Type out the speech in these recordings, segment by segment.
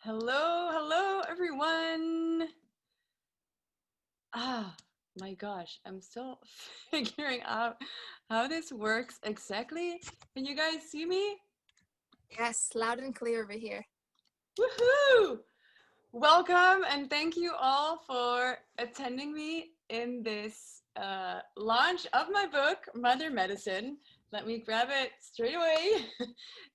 Hello, hello, everyone. Ah, my gosh, I'm still figuring out how this works exactly. Can you guys see me? Yes, loud and clear over here. Woohoo! Welcome and thank you all for attending me in this launch of my book, Mother Medicine. Let me grab it straight away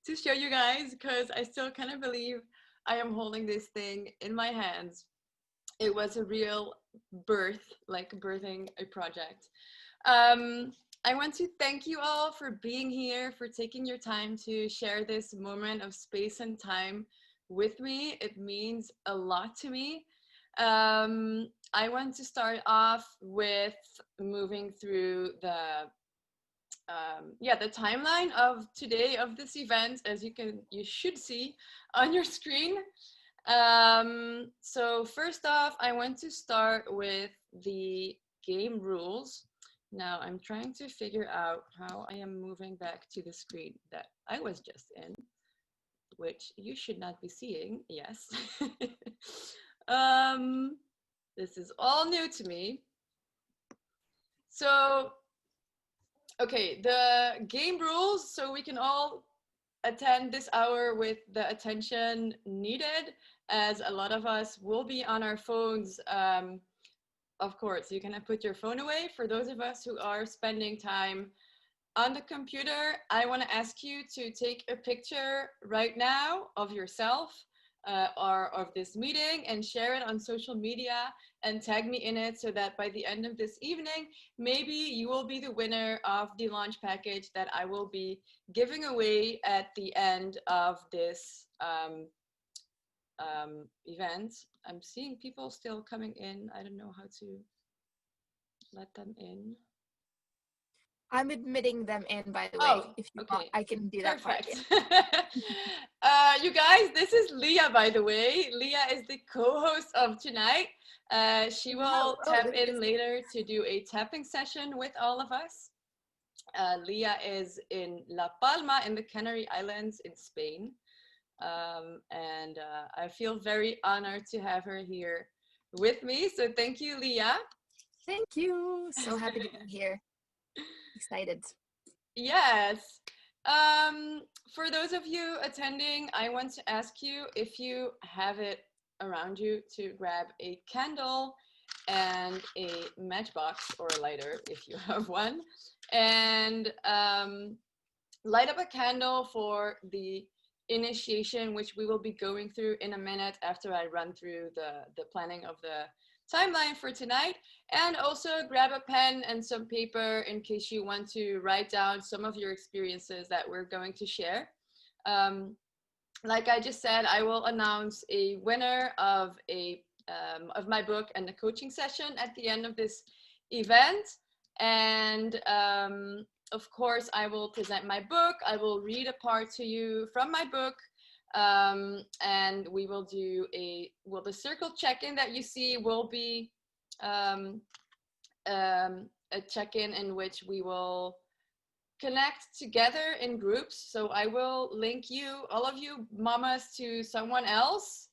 to show you guys because I still cannot believe I am holding this thing in my hands. It was a real birth, like birthing a project. I want to thank you all for being here, for taking your time to share this moment of space and time with me. It means a lot to me. I want to start off with moving through the timeline of today of this event, as you should see on your screen. So first off, I want to start with the game rules. Now I'm trying to figure out how I am moving back to the screen that I was just in, which you should not be seeing, yes. um, this is all new to me. So, okay, the game rules, so we can all attend this hour with the attention needed, as a lot of us will be on our phones. Of course, you can put your phone away. For those of us who are spending time on the computer, I want to ask you to take a picture right now of yourself or of this meeting and share it on social media and tag me in it, so that by the end of this evening, maybe you will be the winner of the launch package that I will be giving away at the end of this event. I'm seeing people still coming in. I don't know how to let them in. I'm admitting them in, by the way. Oh, If you want, okay. I can do that part. Perfect. You guys, this is Leah, by the way. Leah is the co-host of tonight. She will tap in later to do a tapping session with all of us. Leah is in La Palma in the Canary Islands in Spain. And I feel very honored to have her here with me. So thank you, Leah. Thank you. So happy to be here. Excited. Yes. For those of you attending, I want to ask you, if you have it around you, to grab a candle and a matchbox or a lighter if you have one, and light up a candle for the initiation, which we will be going through in a minute after I run through the planning of the timeline for tonight. And also grab a pen and some paper in case you want to write down some of your experiences that we're going to share. Like I just said, I will announce a winner of my book and the coaching session at the end of this event. And of course, I will present my book. I will read a part to you from my book. And we will do the circle check-in that you see will be a check-in in which we will connect together in groups. So I will link you, all of you mamas, to someone else,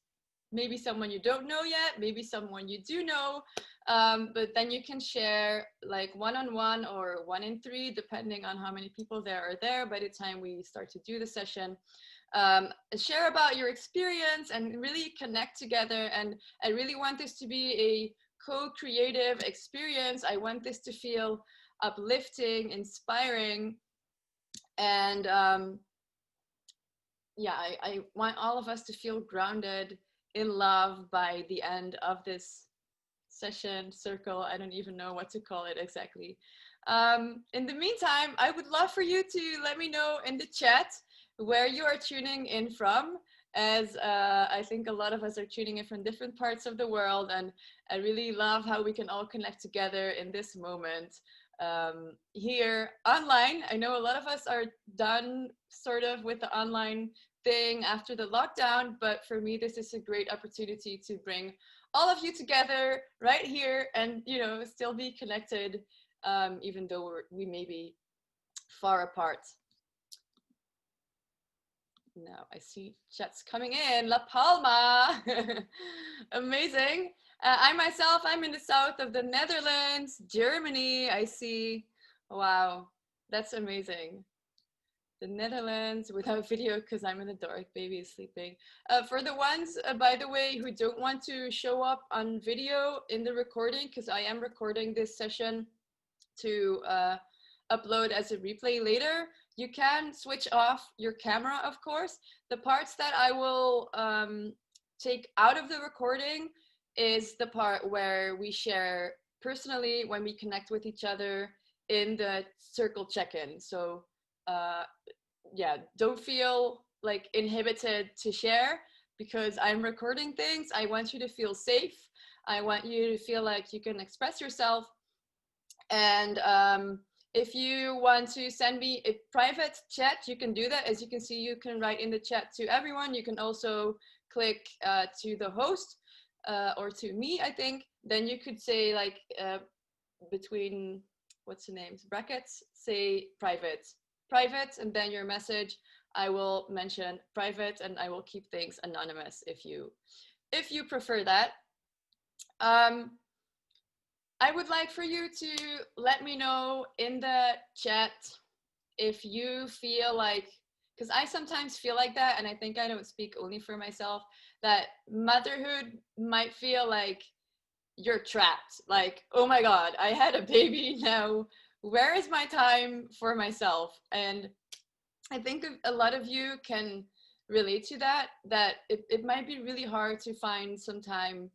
maybe someone you don't know yet, maybe someone you do know, but then you can share like one-on-one or 1 in 3, depending on how many people there are there by the time we start to do the session. Share about your experience and really connect together. And I really want this to be a co-creative experience. I want this to feel uplifting, inspiring, and I want all of us to feel grounded in love by the end of this session, circle. I don't even know what to call it exactly. In the meantime, I would love for you to let me know in the chat where you are tuning in from, as I think a lot of us are tuning in from different parts of the world, and I really love how we can all connect together in this moment here online. I know a lot of us are done sort of with the online thing after the lockdown, but for me, this is a great opportunity to bring all of you together right here and, still be connected, even though we may be far apart. Now I see chats coming in. La Palma. Amazing. I myself, I'm in the south of the Netherlands, Germany. I see. Wow, that's amazing. The Netherlands without video because I'm in the dark. Baby is sleeping. For the ones, by the way, who don't want to show up on video in the recording, because I am recording this session to upload as a replay later, you can switch off your camera, of course. The parts that I will take out of the recording is the part where we share personally when we connect with each other in the circle check-in. So yeah, don't feel like inhibited to share because I'm recording things. I want you to feel safe. I want you to feel like you can express yourself. And if you want to send me a private chat, you can do that. As you can see, you can write in the chat to everyone. You can also click to the host or to me, I think. Then you could say like between, what's the names, brackets, say private, and then your message. I will mention private and I will keep things anonymous if you prefer that. I would like for you to let me know in the chat if you feel like, because I sometimes feel like that, and I think I don't speak only for myself, that motherhood might feel like you're trapped. Like, oh my God, I had a baby now. Where is my time for myself? And I think a lot of you can relate to that it might be really hard to find some time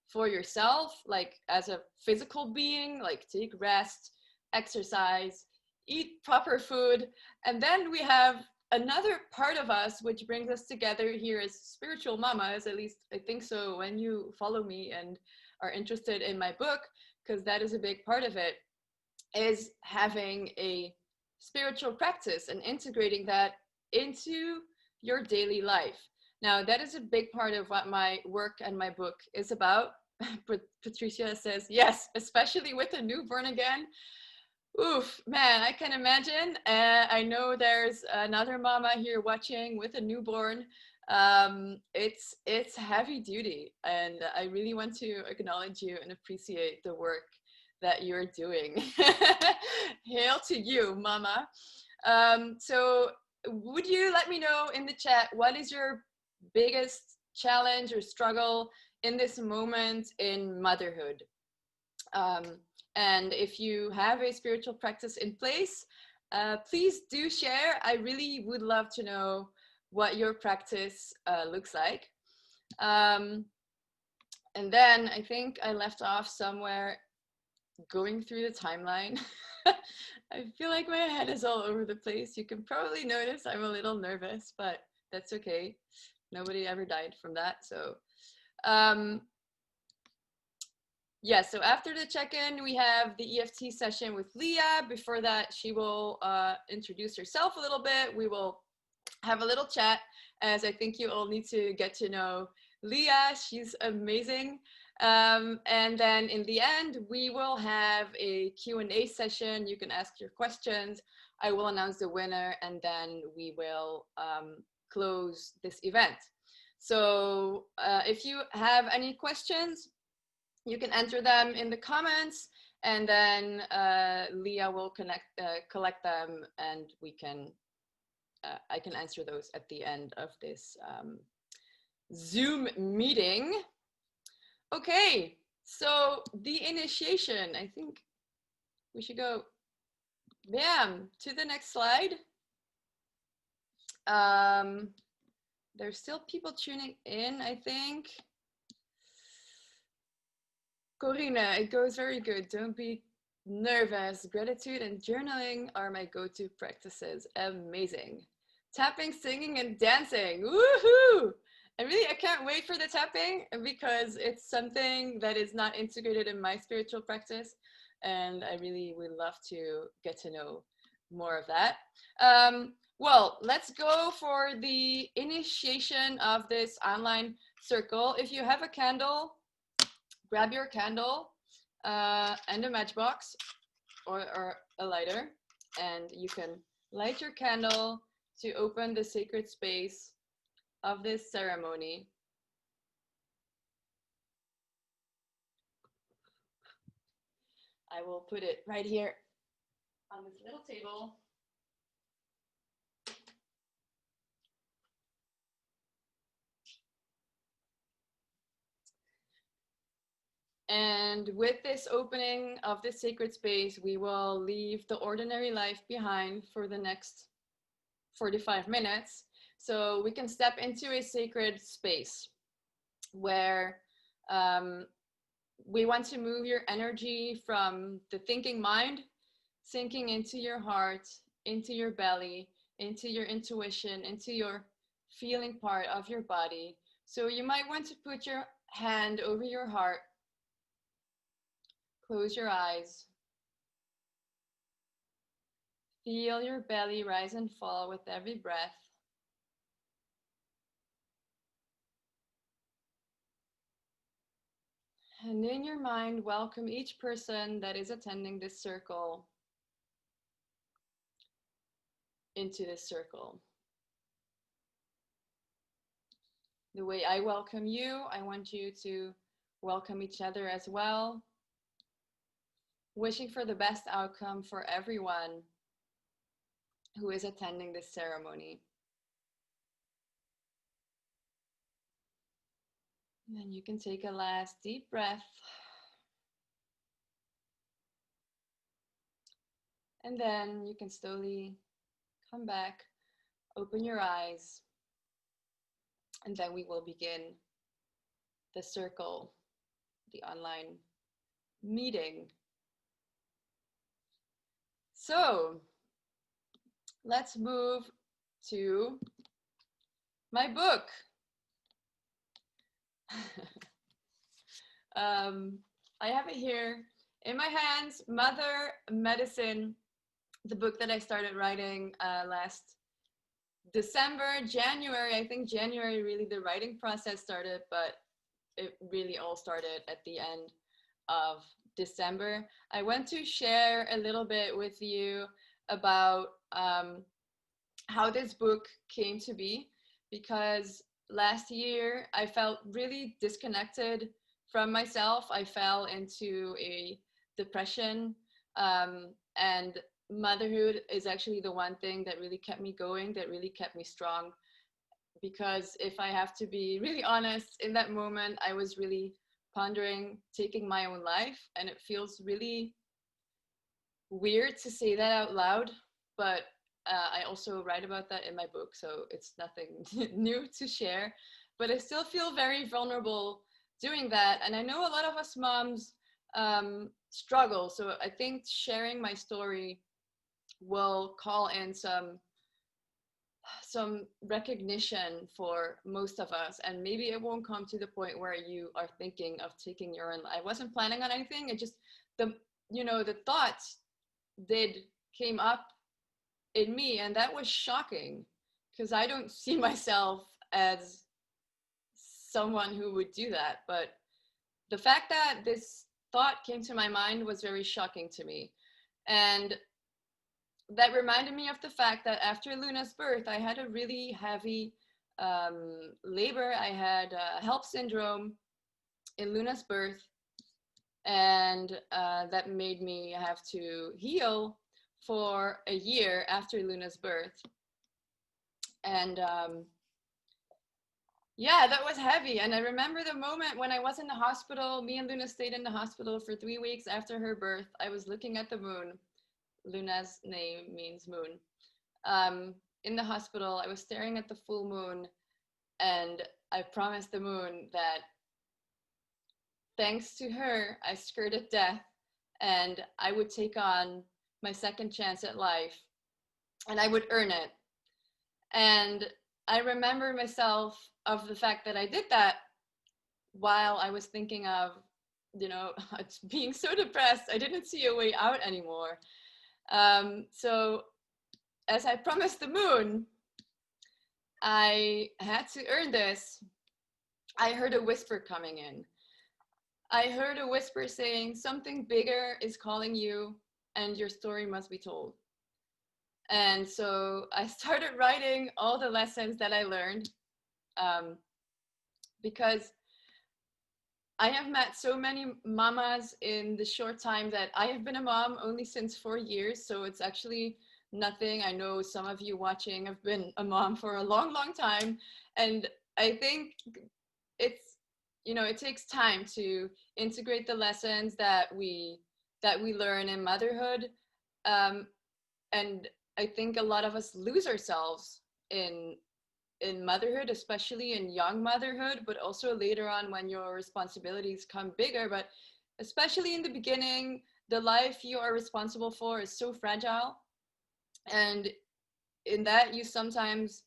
for yourself, like as a physical being, like take rest, exercise, eat proper food. And then we have another part of us which brings us together here as spiritual mamas, at least I think so when you follow me and are interested in my book, because that is a big part of it, is having a spiritual practice and integrating that into your daily life. Now, that is a big part of what my work and my book is about. Patricia says, yes, especially with a newborn again. Oof, man, I can imagine. I know there's another mama here watching with a newborn. It's heavy duty, and I really want to acknowledge you and appreciate the work that you're doing. Hail to you, mama. So would you let me know in the chat, what is your biggest challenge or struggle in this moment in motherhood? And if you have a spiritual practice in place, please do share. I really would love to know what your practice looks like. And then I think I left off somewhere going through the timeline. I feel like my head is all over the place. You can probably notice I'm a little nervous, but that's okay. Nobody ever died from that. So yeah, so after the check-in, we have the EFT session with Leah. Before that, she will introduce herself a little bit. We will have a little chat, as I think you all need to get to know Leah. She's amazing. And then in the end, we will have a Q&A session. You can ask your questions. I will announce the winner, and then we will close this event. So if you have any questions, you can enter them in the comments, and then Leah will collect them, and we can I can answer those at the end of this Zoom meeting. Okay, so the initiation, I think we should go, bam, to the next slide. There's still people tuning in, I think. Corina, it goes very good. Don't be nervous. Gratitude and journaling are my go-to practices. Amazing. Tapping, singing, and dancing. Woohoo! I can't wait for the tapping because it's something that is not integrated in my spiritual practice. And I really would love to get to know more of that. Well, let's go for the initiation of this online circle. If you have a candle, grab your candle and a matchbox or a lighter, and you can light your candle to open the sacred space of this ceremony. I will put it right here on this little table. And with this opening of this sacred space, we will leave the ordinary life behind for the next 45 minutes. So we can step into a sacred space where we want to move your energy from the thinking mind, sinking into your heart, into your belly, into your intuition, into your feeling part of your body. So you might want to put your hand over your heart. Close your eyes. Feel your belly rise and fall with every breath. And in your mind, welcome each person that is attending this circle into this circle. The way I welcome you, I want you to welcome each other as well. Wishing for the best outcome for everyone who is attending this ceremony. And then you can take a last deep breath. And then you can slowly come back, open your eyes, and then we will begin the circle, the online meeting. So let's move to my book. I have it here in my hands, Mother Medicine, the book that I started writing last December, January. I think January really the writing process started, but it really all started at the end of December. I want to share a little bit with you about how this book came to be, because last year I felt really disconnected from myself. I fell into a depression, and motherhood is actually the one thing that really kept me going, that really kept me strong. Because if I have to be really honest, in that moment, I was really pondering taking my own life, and it feels really weird to say that out loud, but I also write about that in my book, so it's nothing new to share. But I still feel very vulnerable doing that, and I know a lot of us moms struggle. So I think sharing my story will call in some recognition for most of us, and maybe it won't come to the point where you are thinking of taking your own life. I wasn't planning on anything. It just the thoughts came up in me, and that was shocking because I don't see myself as someone who would do that. But the fact that this thought came to my mind was very shocking to me, and that reminded me of the fact that after Luna's birth, I had a really heavy labor. I had HELP syndrome in Luna's birth, and that made me have to heal for a year after Luna's birth. And yeah, that was heavy. And I remember the moment when I was in the hospital. Me and Luna stayed in the hospital for 3 weeks after her birth. I was looking at the moon. Luna's name means moon. In the hospital, I was staring at the full moon, and I promised the moon that thanks to her, I skirted death, and I would take on my second chance at life, and I would earn it. And I remember myself of the fact that I did that while I was thinking of, being so depressed. I didn't see a way out anymore. So as I promised the moon, I had to earn this. I heard a whisper coming in. I heard a whisper saying, something bigger is calling you and your story must be told. And so I started writing all the lessons that I learned. um, because I have met so many mamas in the short time that I have been a mom only since 4 years. So it's actually nothing. I know some of you watching have been a mom for a long, long time. And I think it's, it takes time to integrate the lessons that we learn in motherhood. Um, and I think a lot of us lose ourselves in motherhood, especially in young motherhood, but also later on when your responsibilities come bigger. But especially in the beginning, the life you are responsible for is so fragile. And in that, you sometimes,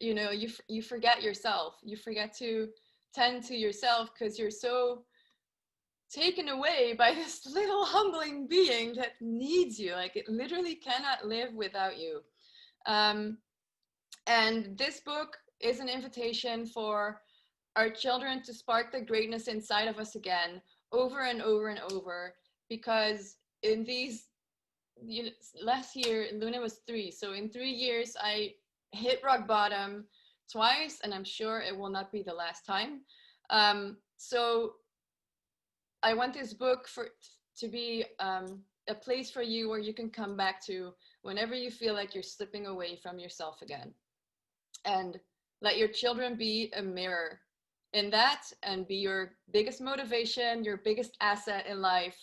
you forget yourself. You forget to tend to yourself because you're so taken away by this little humbling being that needs you. Like it literally cannot live without you. Um, And this book is an invitation for our children to spark the greatness inside of us again, over and over and over. Because in these, last year, Luna was 3. So in 3 years, I hit rock bottom twice, and I'm sure it will not be the last time. So I want this book to be a place for you where you can come back to whenever you feel like you're slipping away from yourself again. And let your children be a mirror in that and be your biggest motivation, your biggest asset in life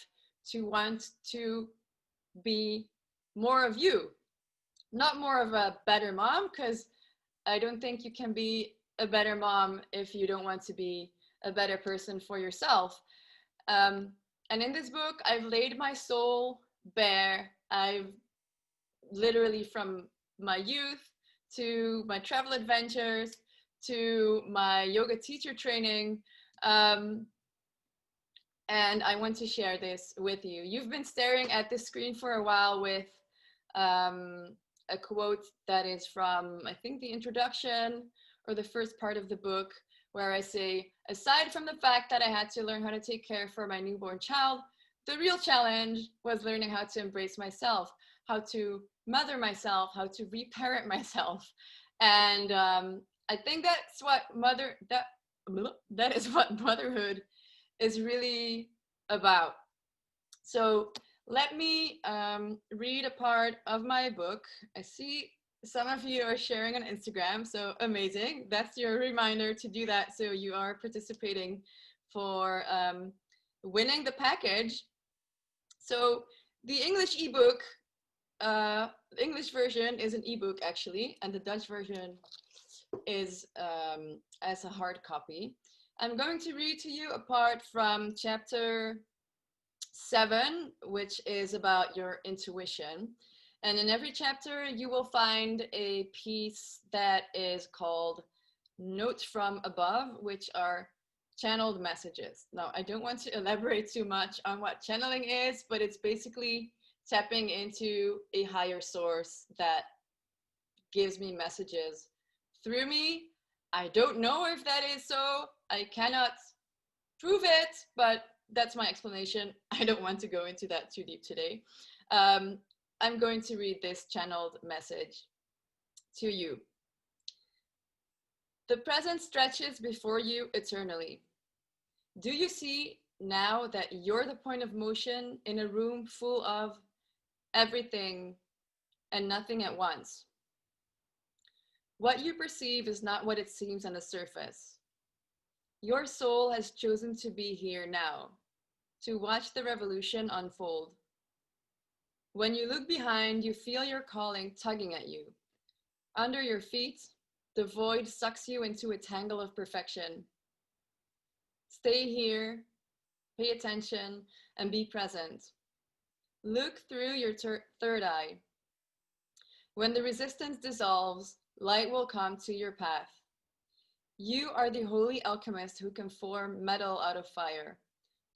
to want to be more of you, not more of a better mom, because I don't think you can be a better mom if you don't want to be a better person for yourself. And in this book, I've laid my soul bare. I've literally, from my youth to my travel adventures to my yoga teacher training. Um, and I want to share this with you. You've been staring at this screen for a while with a quote that is from, I think, the introduction or the first part of the book, where I say, aside from the fact that I had to learn how to take care for my newborn child, the real challenge was learning how to embrace myself, how to mother myself, how to reparent myself. And I think that's what that is what motherhood is really about. So let me read a part of my book. I see some of you are sharing on Instagram, so amazing. That's your reminder to do that, so you are participating for winning the package. So the English ebook, the English version is an ebook actually, and the Dutch version is as a hard copy. I'm going to read to you a part from chapter 7, which is about your intuition. And in every chapter, you will find a piece that is called Notes from Above, which are channeled messages. Now, I don't want to elaborate too much on what channeling is, but it's basically tapping into a higher source that gives me messages through me. I don't know if that is so. I cannot prove it, but that's my explanation. I don't want to go into that too deep today. I'm going to read this channeled message to you. The present stretches before you eternally. Do you see now that you're the point of motion in a room full of everything and nothing at once? What you perceive is not what it seems on the surface. Your soul has chosen to be here now, to watch the revolution unfold. When you look behind, you feel your calling tugging at you. Under your feet, the void sucks you into a tangle of perfection. Stay here, pay attention, and be present. Look through your third eye. When the resistance dissolves, light will come to your path. You are the holy alchemist who can form metal out of fire.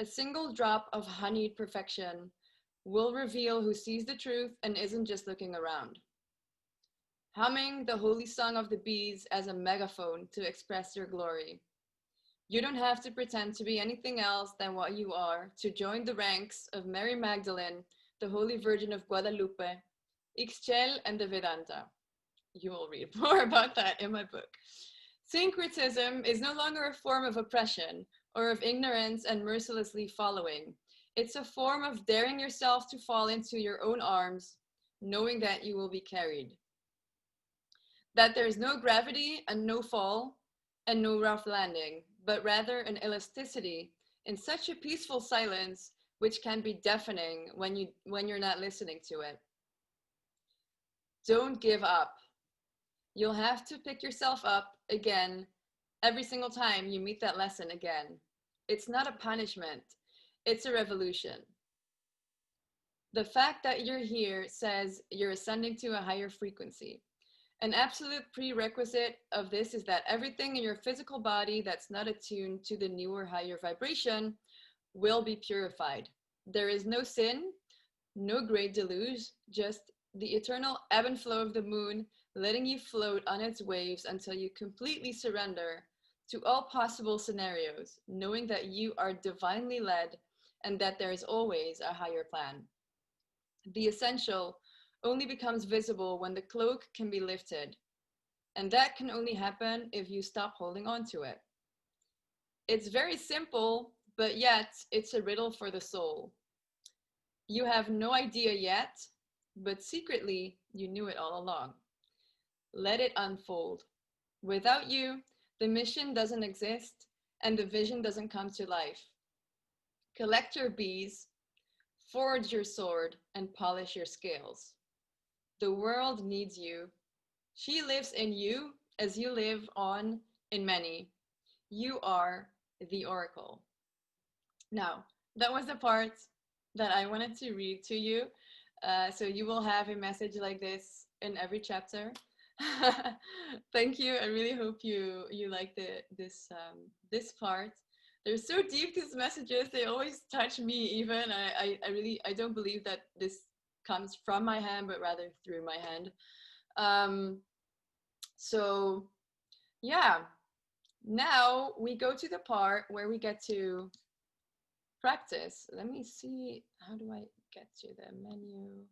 A single drop of honeyed perfection will reveal who sees the truth and isn't just looking around. Humming the holy song of the bees as a megaphone to express your glory. You don't have to pretend to be anything else than what you are to join the ranks of Mary Magdalene, the Holy Virgin of Guadalupe, Ixchel, and the Vedanta. You will read more about that in my book. Syncretism is no longer a form of oppression or of ignorance and mercilessly following. It's a form of daring yourself to fall into your own arms, knowing that you will be carried. That there is no gravity and no fall and no rough landing, but rather an elasticity in such a peaceful silence which can be deafening when you're not listening to it. Don't give up. You'll have to pick yourself up again every single time you meet that lesson again. It's not a punishment, it's a revolution. The fact that you're here says you're ascending to a higher frequency. An absolute prerequisite of this is that everything in your physical body that's not attuned to the newer, higher vibration will be purified. There is no sin, no great deluge, just the eternal ebb and flow of the moon, letting you float on its waves until you completely surrender to all possible scenarios, knowing that you are divinely led and that there is always a higher plan. The essential only becomes visible when the cloak can be lifted, and that can only happen if you stop holding on to it. It's very simple, but yet it's a riddle for the soul. You have no idea yet, but secretly you knew it all along. Let it unfold. Without you, the mission doesn't exist and the vision doesn't come to life. Collect your bees, forge your sword, and polish your scales. The world needs you. She lives in you as you live on in many. You are the oracle. Now, that was the part that I wanted to read to you. So you will have a message like this in every chapter. Thank you. I really hope you like this part. They're so deep, these messages. They always touch me even. I don't believe that this comes from my hand, but rather through my hand. So yeah, now we go to the part where we get to practice. Let me see, how do I get to the menu?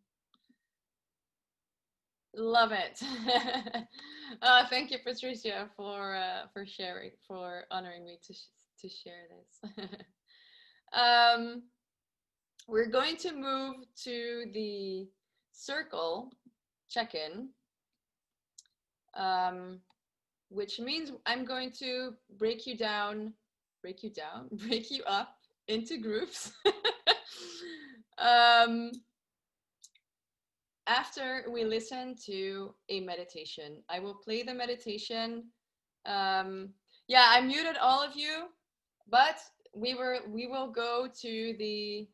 Love it. Thank you, Patricia, for sharing, for honoring me to share this. We're going to move to the circle check-in, which means I'm going to break you up into groups. After we listen to a meditation, I will play the meditation. Yeah, I muted all of you, but we will go to the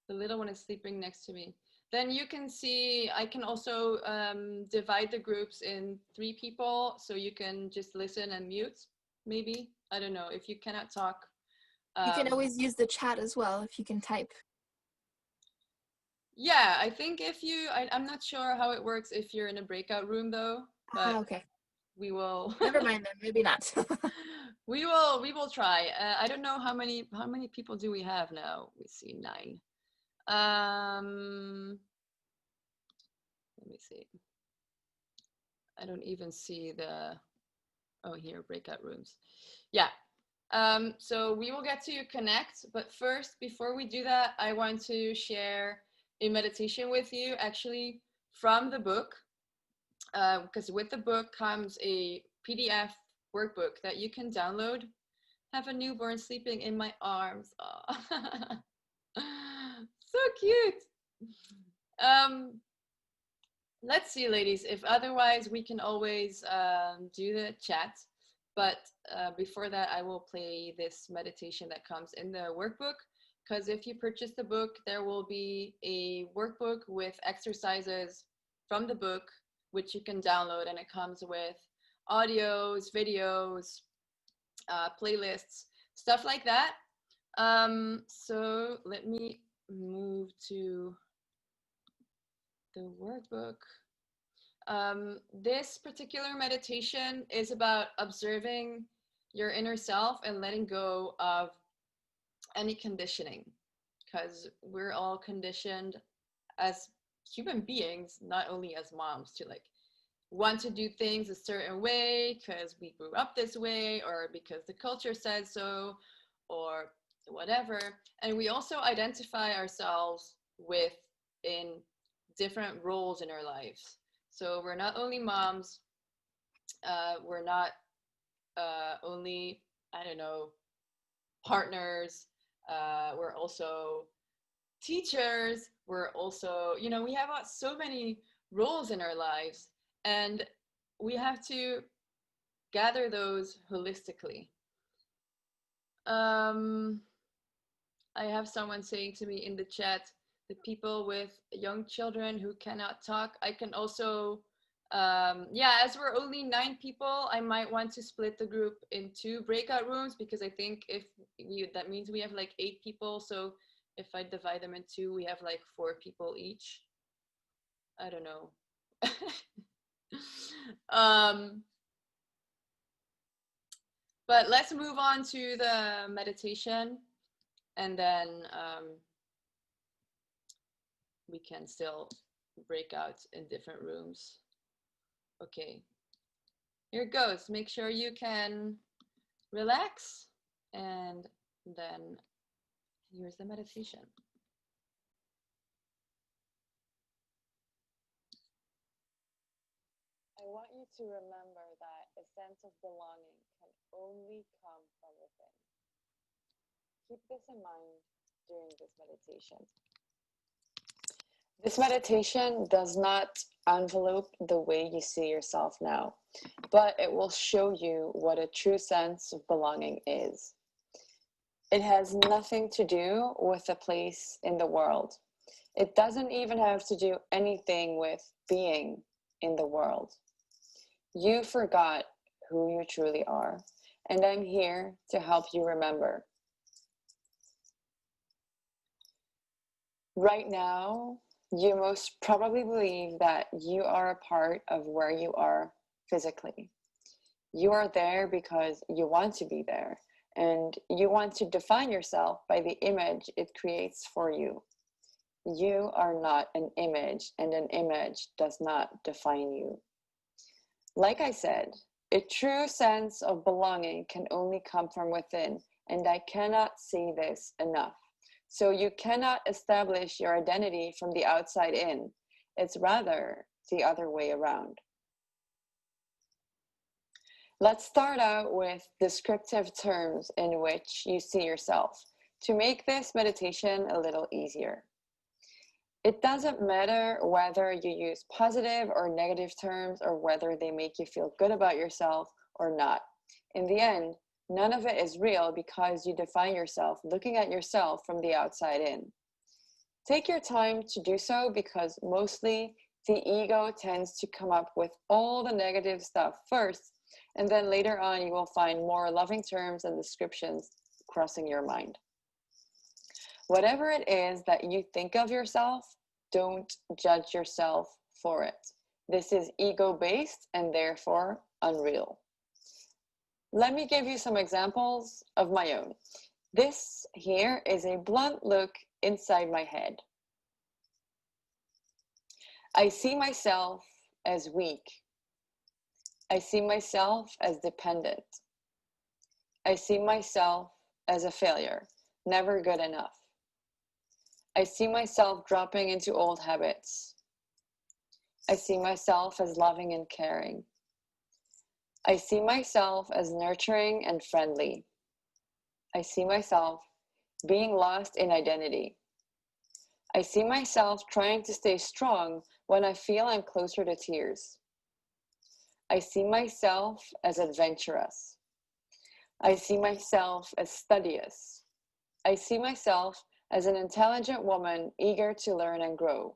little one is sleeping next to me. Then you can see, I can also divide the groups in 3 people, so you can just listen and mute, maybe. I don't know, if you cannot talk. You can always use the chat as well if you can type. Yeah, I think if you, I'm not sure how it works if you're in a breakout room though, but okay. We will. Never mind then, maybe not. we will try. I don't know how many people do we have now? We see 9. Let me see. I don't even see the, oh, here, breakout rooms. Yeah. So we will get to connect, but first, before we do that, I want to share a meditation with you, actually from the book, because with the book comes a PDF workbook that you can download. Have a newborn sleeping in my arms. Oh. So cute. Let's see, ladies, if otherwise we can always do the chat. But before that, I will play this meditation that comes in the workbook. Because if you purchase the book, there will be a workbook with exercises from the book, which you can download. And it comes with audios, videos, playlists, stuff like that. So let me move to the workbook. This particular meditation is about observing your inner self and letting go of any conditioning, because we're all conditioned as human beings, not only as moms, to like want to do things a certain way because we grew up this way or because the culture said so or whatever. And we also identify ourselves with in different roles in our lives. So we're not only moms, we're not only, I don't know, partners, we're also teachers, we're also, we have so many roles in our lives, and we have to gather those holistically. Um, I have someone saying to me in the chat, the people with young children who cannot talk, I can also, yeah, as we're only 9 people, I might want to split the group in 2 breakout rooms, because I think that means we have like 8 people. So if I divide them in 2, we have like 4 people each. I don't know. um, but let's move on to the meditation, and then we can still break out in different rooms. Okay, here it goes. Make sure you can relax, and then here's the meditation. I want you to remember that a sense of belonging can only come from within. Keep this in mind during this meditation. This meditation does not envelope the way you see yourself now, but it will show you what a true sense of belonging is. It has nothing to do with a place in the world. It doesn't even have to do anything with being in the world. You forgot who you truly are, and I'm here to help you remember. Right now, you most probably believe that you are a part of where you are physically. You are there because you want to be there, and you want to define yourself by the image it creates for you. You are not an image, and an image does not define you. Like I said, a true sense of belonging can only come from within, and I cannot say this enough. So you cannot establish your identity from the outside in. It's rather the other way around. Let's start out with descriptive terms in which you see yourself to make this meditation a little easier. It doesn't matter whether you use positive or negative terms or whether they make you feel good about yourself or not. In the end, none of it is real because you define yourself looking at yourself from the outside in. Take your time to do so because mostly the ego tends to come up with all the negative stuff first, and then later on you will find more loving terms and descriptions crossing your mind. Whatever it is that you think of yourself, don't judge yourself for it. This is ego-based and therefore unreal. Let me give you some examples of my own. This here is a blunt look inside my head. I see myself as weak. I see myself as dependent. I see myself as a failure, never good enough. I see myself dropping into old habits. I see myself as loving and caring. I see myself as nurturing and friendly. I see myself being lost in identity. I see myself trying to stay strong when I feel I'm closer to tears. I see myself as adventurous. I see myself as studious. I see myself as an intelligent woman eager to learn and grow.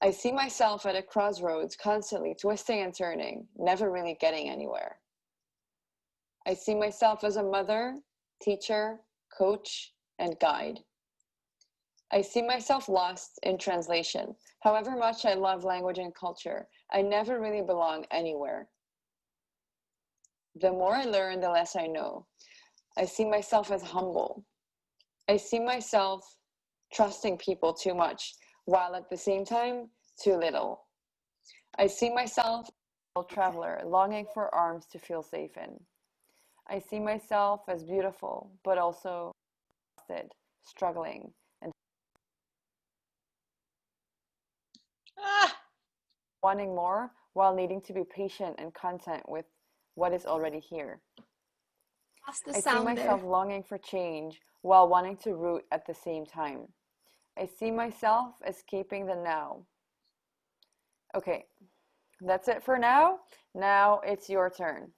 I see myself at a crossroads, constantly twisting and turning, never really getting anywhere. I see myself as a mother, teacher, coach, and guide. I see myself lost in translation. However much I love language and culture, I never really belong anywhere. The more I learn, the less I know. I see myself as humble. I see myself trusting people too much, while at the same time, too little. I see myself as a traveler, longing for arms to feel safe in. I see myself as beautiful, but also exhausted, struggling, and Ah, wanting more while needing to be patient and content with what is already here. Lost the I see sound myself there. longing for change while wanting to root at the same time. I see myself escaping the now. Okay, that's it for now. Now it's your turn.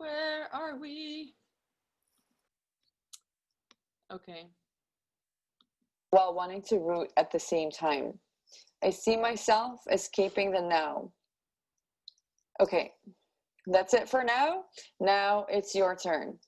where are we? Okay. While wanting to root at the same time. I see myself escaping the now. Okay, that's it for now. Now it's your turn.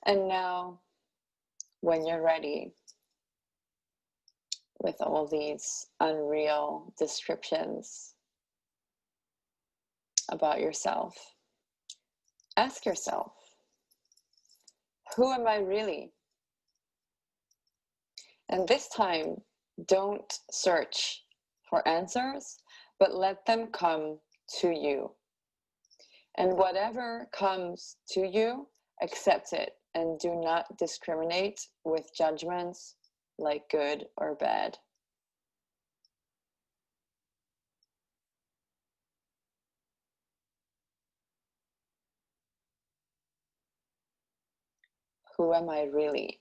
And now, when you're ready, with all these unreal descriptions about yourself, ask yourself, who am I really? And this time, don't search for answers, but let them come to you. And whatever comes to you, accept it and do not discriminate with judgments like good or bad. Who am I really?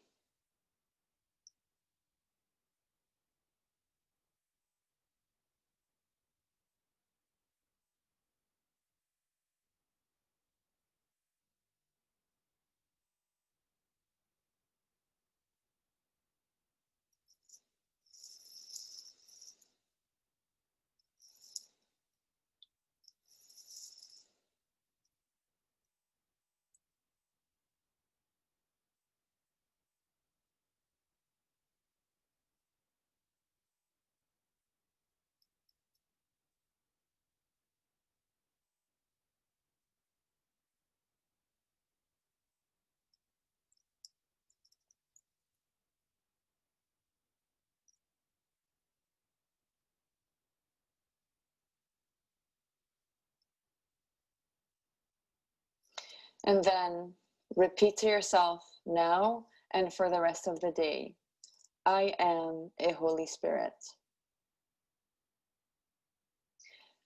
And then repeat to yourself now and for the rest of the day, I am a Holy Spirit.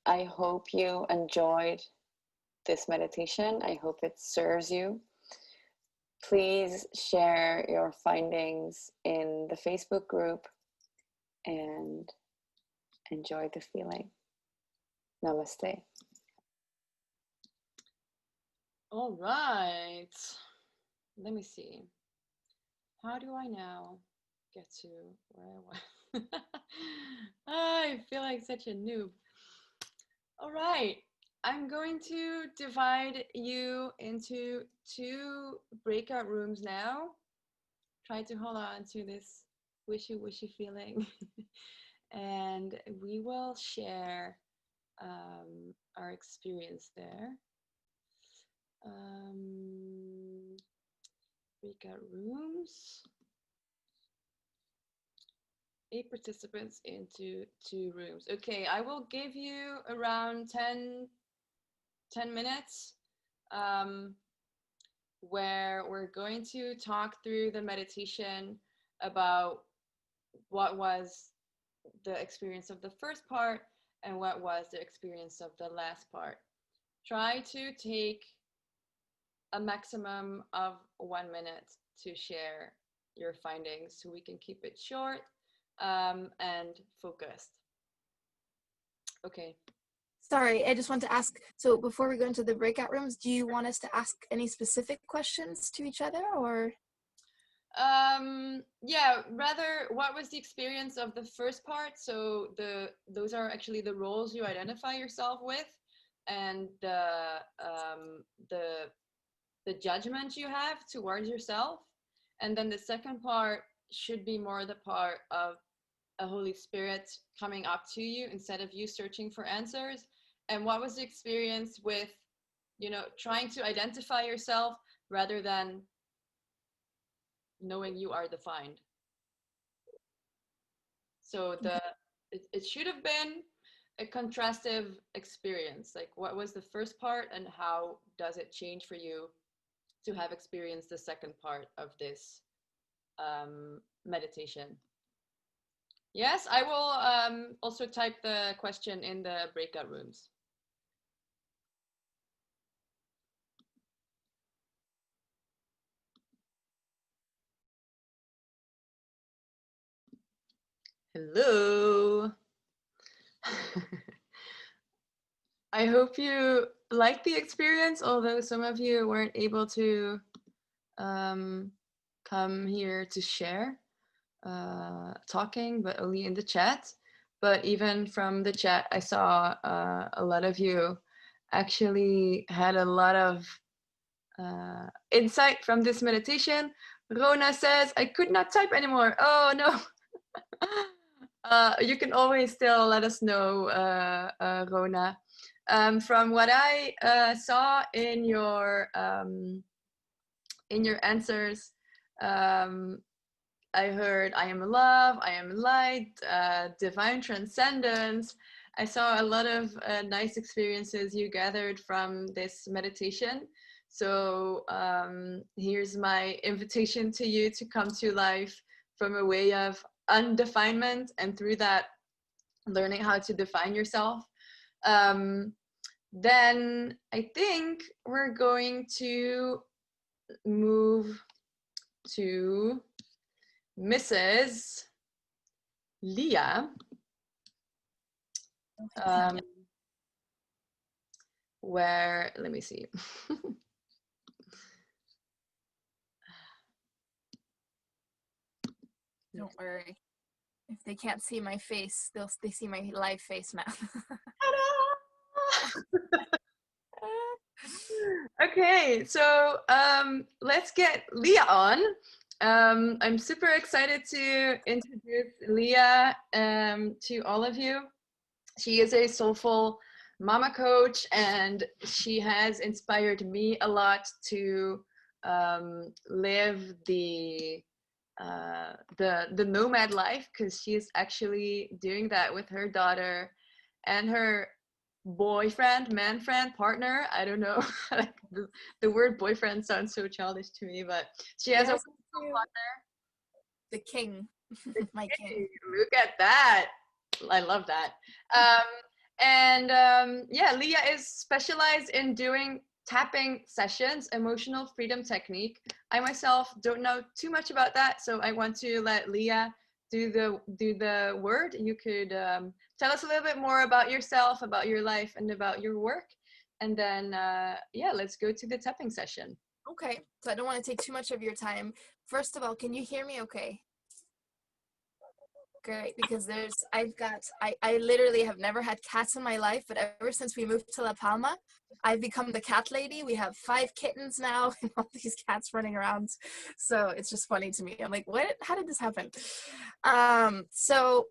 I hope you enjoyed this meditation. I hope it serves you. Please share your findings in the Facebook group and enjoy the feeling. Namaste. All right. Let me see. How do I now get to where I was? I feel like such a noob. All right. I'm going to divide you into two breakout rooms now. Try to hold on to this wishy-wishy feeling. And we will share our experience there. Breakout rooms. 8 participants into 2 rooms. Okay, I will give you around 10 minutes where we're going to talk through the meditation about what was the experience of the first part and what was the experience of the last part. Try to take a maximum of 1 minute to share your findings so we can keep it short and focused. Okay. Sorry, I just want to ask, so before we go into the breakout rooms, do you want us to ask any specific questions to each other, or? Yeah, rather, what was the experience of the first part? So those are actually the roles you identify yourself with, and the judgment you have towards yourself. And then the second part should be more the part of a Holy Spirit coming up to you instead of you searching for answers. And what was the experience with, trying to identify yourself rather than knowing you are defined? So it should have been a contrastive experience. Like, what was the first part and how does it change for you to have experienced the second part of this meditation? Yes, I will also type the question in the breakout rooms. Hello. I hope you liked the experience, although some of you weren't able to come here to share talking, but only in the chat. But even from the chat, I saw a lot of you actually had a lot of insight from this meditation. Rona says, I could not type anymore. Oh no. You can always still let us know, Rona. From what I saw in your answers, I heard I am love, I am light, divine transcendence. I saw a lot of nice experiences you gathered from this meditation. So here's my invitation to you to come to life from a way of undefinement, and through that, learning how to define yourself. Then I think we're going to move to Mrs. Leah, where, let me see. Don't worry. If they can't see my face, they see my live face now. Okay, so let's get Leah on. I'm super excited to introduce Leah to all of you. She is a soulful mama coach, and she has inspired me a lot to live the nomad life, because she's actually doing that with her daughter and her boyfriend, man friend, partner. I don't know. Like the word boyfriend sounds so childish to me, but she has a partner. The king. My king. Look at that. I love that. Yeah, Leah is specialized in doing tapping sessions, emotional freedom technique. I myself don't know too much about that, so I want to let Leah do the word. You could tell us a little bit more about yourself, about your life, and about your work, and then yeah, let's go to the tapping session. Okay, so I don't want to take too much of your time. First of all, can you hear me okay? Great, because I literally have never had cats in my life, but ever since we moved to La Palma, I've become the cat lady. We have 5 kittens now and all these cats running around. So it's just funny to me. I'm like, what? How did this happen? So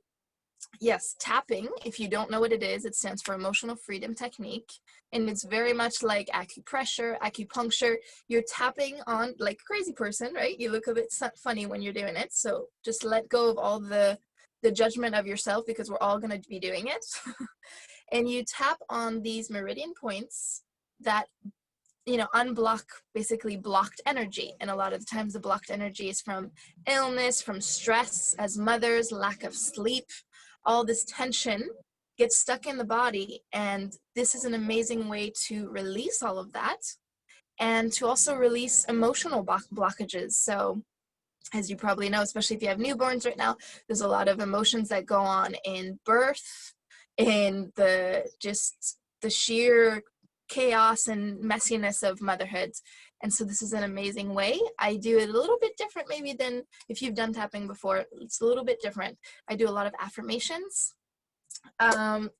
yes, tapping, if you don't know what it is, it stands for emotional freedom technique. And it's very much like acupressure, acupuncture. You're tapping on like a crazy person, right? You look a bit funny when you're doing it. So just let go of all the the judgment of yourself, because we're all going to be doing it. And you tap on these meridian points that, you know, unblock basically blocked energy. And a lot of the times the blocked energy is from illness, from stress as mothers, lack of sleep, all this tension gets stuck in the body. And this is an amazing way to release all of that and to also release emotional blockages. So as you probably know, especially if you have newborns right now, there's a lot of emotions that go on in birth, in the sheer chaos and messiness of motherhood. And so this is an amazing way. I do it a little bit different maybe than if you've done tapping before. It's a little bit different. I do a lot of affirmations.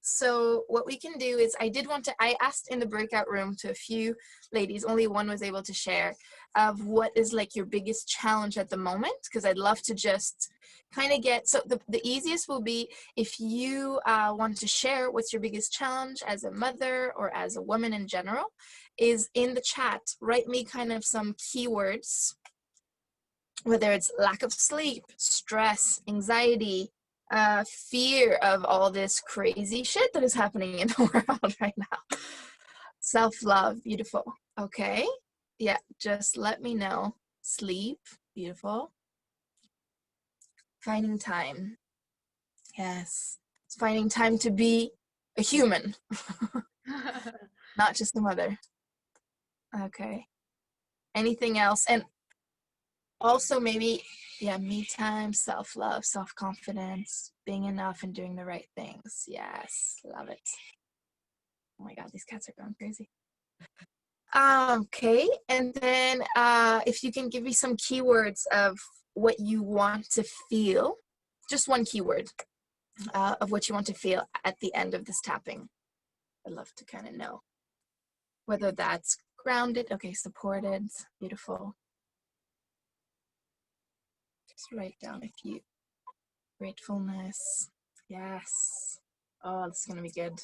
So what we can do is, I asked in the breakout room to a few ladies, only one was able to share, of what is like your biggest challenge at the moment, because I'd love to just kind of get, so the easiest will be if you want to share what's your biggest challenge as a mother or as a woman in general, is in the chat, write me kind of some keywords, whether it's lack of sleep, stress, anxiety, fear of all this crazy shit that is happening in the world right now. Self-love, beautiful. Okay. Yeah, just let me know. Sleep, beautiful. Finding time. Yes. It's finding time to be a human, not just a mother. Okay. Anything else? And also maybe, yeah, me time, self-love, self-confidence, being enough and doing the right things. Yes, love it. Oh my God, these cats are going crazy. Okay, and then if you can give me some keywords of what you want to feel, just one keyword of what you want to feel at the end of this tapping. I'd love to kind of know whether that's grounded, okay, supported, beautiful. Just write down a few. Gratefulness, yes. Oh, this is gonna be good.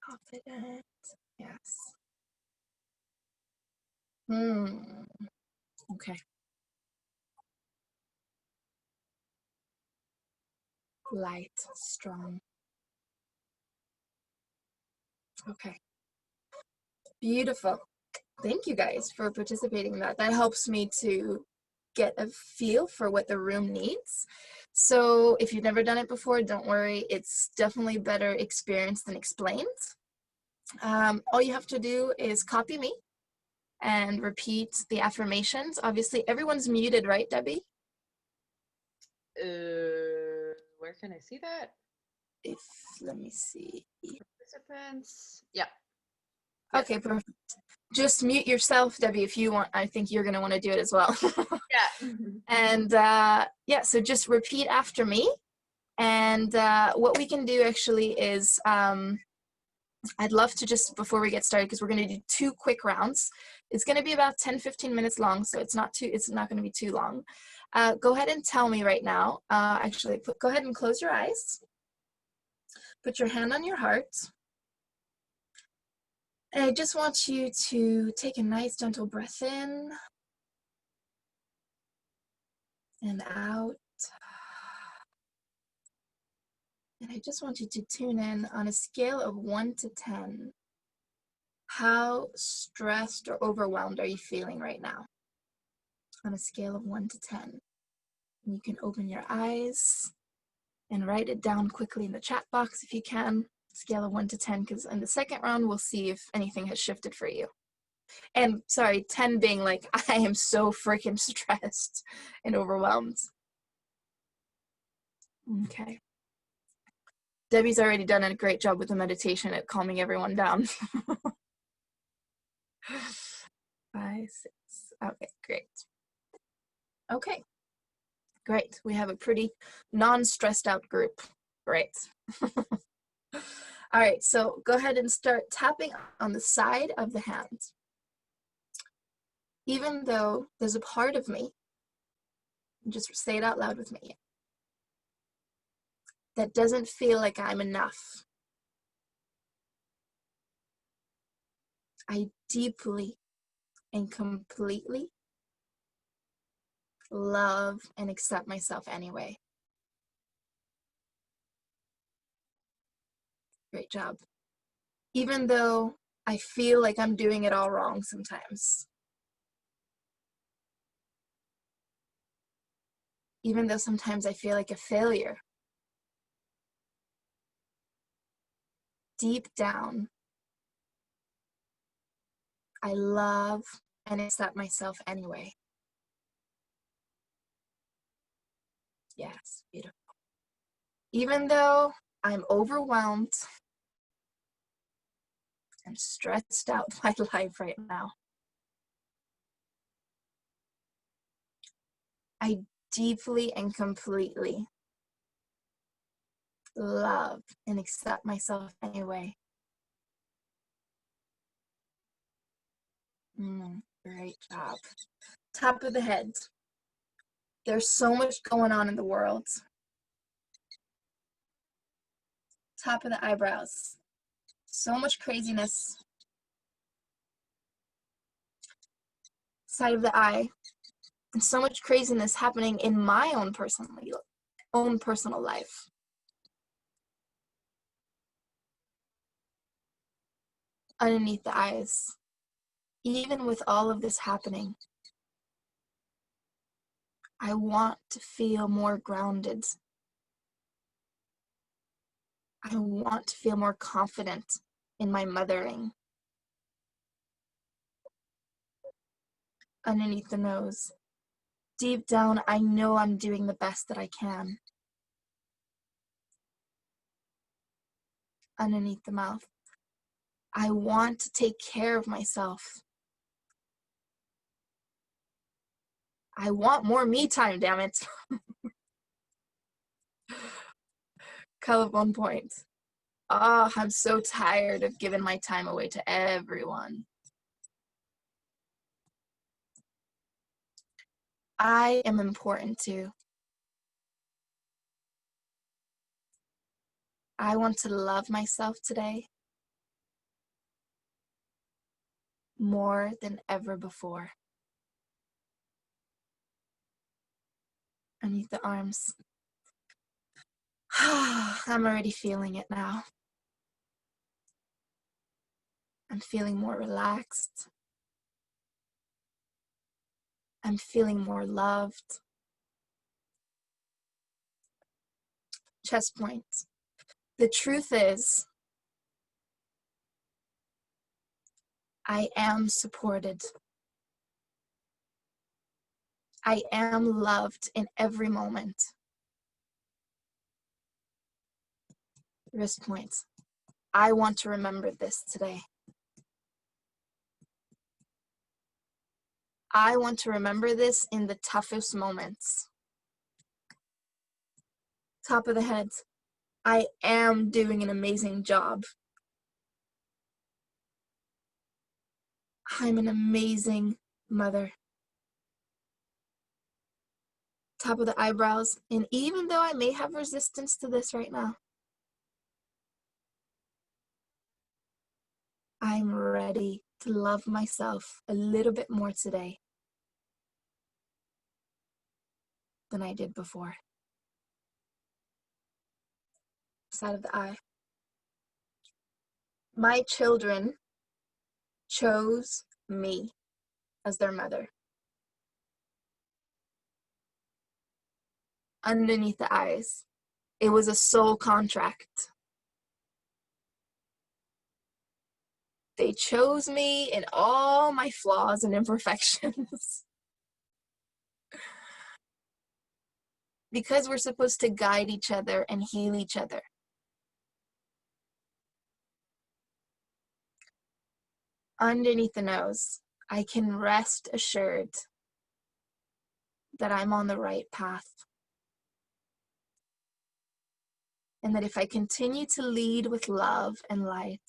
Confident, yes. Okay. Light, strong. Okay. Beautiful. Thank you guys for participating in that. That helps me to get a feel for what the room needs. So if you've never done it before, don't worry. It's definitely better experienced than explained. All you have to do is copy me and repeat the affirmations. Obviously, everyone's muted, right, Debbie? Where can I see that? Let me see. Participants. Yeah. Okay, perfect. Just mute yourself, Debbie, if you want. I think you're going to want to do it as well. Yeah. And yeah, so just repeat after me. And what we can do actually is, I'd love to just, before we get started, because we're going to do 2 quick rounds. It's going to be about 10-15 minutes long, so it's not going to be too long. Go ahead and tell me right now. Actually, go ahead and close your eyes. Put your hand on your heart. And I just want you to take a nice gentle breath in and out. And I just want you to tune in on a scale of 1 to 10. How stressed or overwhelmed are you feeling right now? On a scale of 1 to 10. And you can open your eyes and write it down quickly in the chat box if you can. Scale of 1 to 10, because in the second round, we'll see if anything has shifted for you. And sorry, 10 being like, I am so freaking stressed and overwhelmed. Okay. Debbie's already done a great job with the meditation at calming everyone down. 5, 6. Okay, great. Okay, great. We have a pretty non-stressed out group. Great. All right, so go ahead and start tapping on the side of the hand. Even though there's a part of me, just say it out loud with me, that doesn't feel like I'm enough. I deeply and completely love and accept myself anyway. Great job. Even though I feel like I'm doing it all wrong sometimes. Even though sometimes I feel like a failure. Deep down, I love and accept myself anyway. Yes, beautiful. Even though I'm overwhelmed and stressed out by life right now, I deeply and completely love and accept myself anyway. Great job. Top of the head. There's so much going on in the world. Top of the eyebrows. So much craziness. Side of the eye. And so much craziness happening in my own personal life. Underneath the eyes. Even with all of this happening, I want to feel more grounded. I want to feel more confident in my mothering. Underneath the nose. Deep down, I know I'm doing the best that I can. Underneath the mouth. I want to take care of myself. I want more me time, damn it. Collarbone point. Oh, I'm so tired of giving my time away to everyone. I am important too. I want to love myself today more than ever before. Underneath the arms. I'm already feeling it now. I'm feeling more relaxed. I'm feeling more loved. Chest point. The truth is, I am supported. I am loved in every moment. Wrist points. I want to remember this today. I want to remember this in the toughest moments. Top of the head. I am doing an amazing job. I'm an amazing mother. Top of the eyebrows. And even though I may have resistance to this right now, I'm ready to love myself a little bit more today than I did before. Side of the eye. My children chose me as their mother. Underneath the eyes. It was a soul contract. They chose me in all my flaws and imperfections. Because we're supposed to guide each other and heal each other. Underneath the nose, I can rest assured that I'm on the right path. And that if I continue to lead with love and light,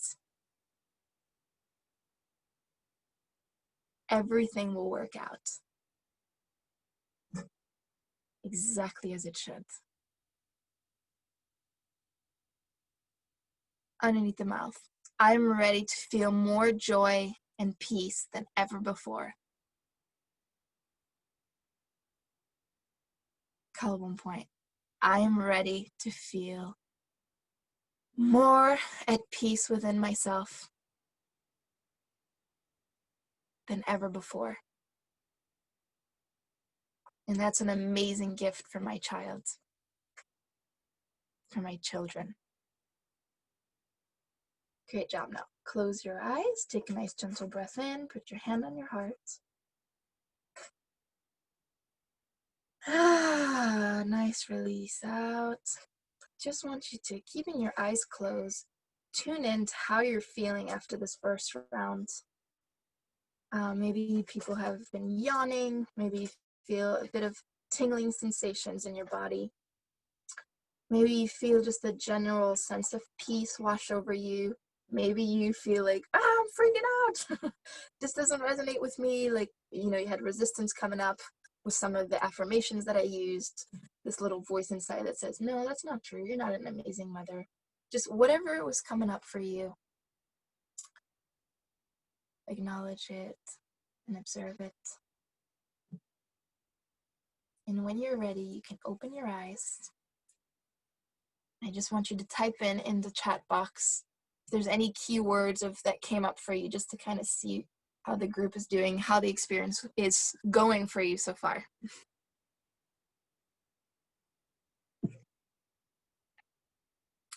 everything will work out exactly as it should. Underneath the mouth, I'm ready to feel more joy and peace than ever before. Collarbone point. I am ready to feel more at peace within myself than ever before. And that's an amazing gift for my child, for my children. Great job. Now close your eyes, take a nice gentle breath in, put your hand on your heart. Nice release out. Just want you to, keeping your eyes closed, tune in to how you're feeling after this first round. Maybe people have been yawning, maybe you feel a bit of tingling sensations in your body. Maybe you feel just a general sense of peace wash over you. Maybe you feel like, I'm freaking out. This doesn't resonate with me. Like, you had resistance coming up with some of the affirmations that I used. This little voice inside that says, no, that's not true. You're not an amazing mother. Just whatever was coming up for you, acknowledge it and observe it. And when you're ready, you can open your eyes. I just want you to type in the chat box if there's any keywords that came up for you, just to kind of see how the group is doing, how the experience is going for you so far.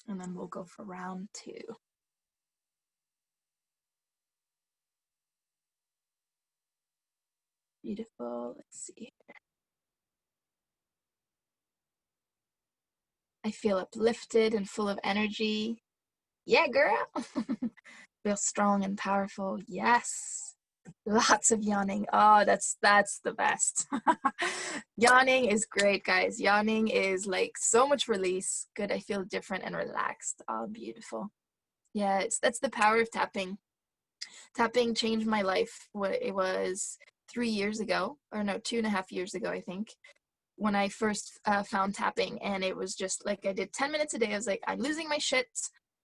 And then we'll go for round 2. Beautiful. Let's see here. I feel uplifted and full of energy. Yeah, girl. Feel strong and powerful. Yes. Lots of yawning. Oh, that's the best. Yawning is great, guys. Yawning is like so much release. Good. I feel different and relaxed. Oh, beautiful. Yeah, that's the power of tapping. Tapping changed my life. It was 3 years ago, or no, 2.5 years ago, I think, when I first found tapping. And it was just like, I did 10 minutes a day. I was like, I'm losing my shit.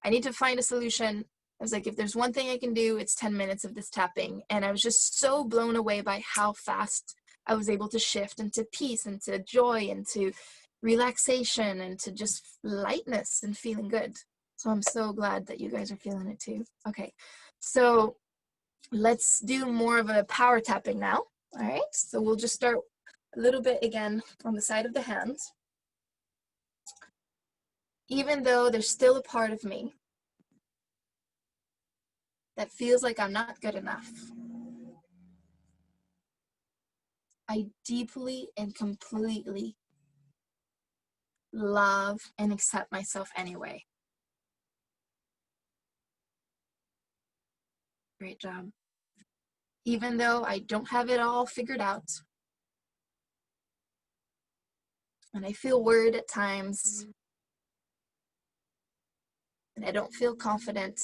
I need to find a solution. I was like, if there's one thing I can do, it's 10 minutes of this tapping. And I was just so blown away by how fast I was able to shift into peace, into joy, into relaxation, and to just lightness and feeling good. So I'm so glad that you guys are feeling it too. Okay, so let's do more of a power tapping now. All right, so we'll just start a little bit again on the side of the hands. Even though there's still a part of me that feels like I'm not good enough, I deeply and completely love and accept myself anyway. Great job. Even though I don't have it all figured out, and I feel worried at times, and I don't feel confident,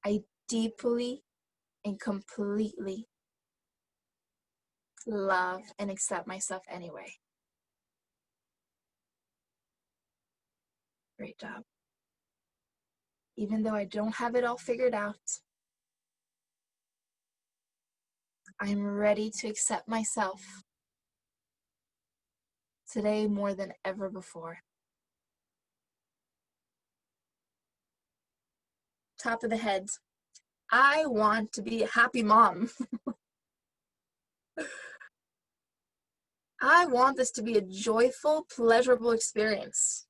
I deeply and completely love and accept myself anyway. Great job. Even though I don't have it all figured out, I'm ready to accept myself today more than ever before. Top of the head. I want to be a happy mom. I want this to be a joyful, pleasurable experience.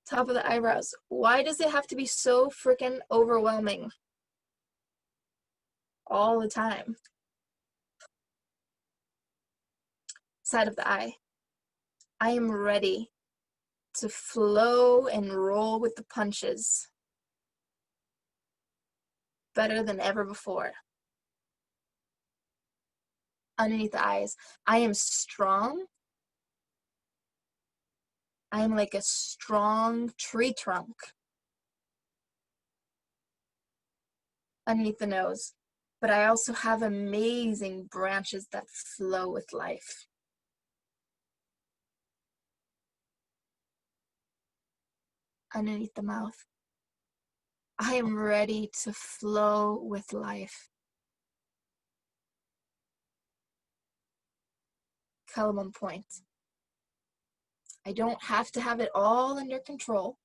Top of the eyebrows. Why does it have to be so freaking overwhelming all the time? Side of the eye. I am ready to flow and roll with the punches better than ever before. Underneath the eyes. I am strong. I am like a strong tree trunk. Underneath the nose. But I also have amazing branches that flow with life. Underneath the mouth. I am ready to flow with life. Collarbone point. I don't have to have it all under control.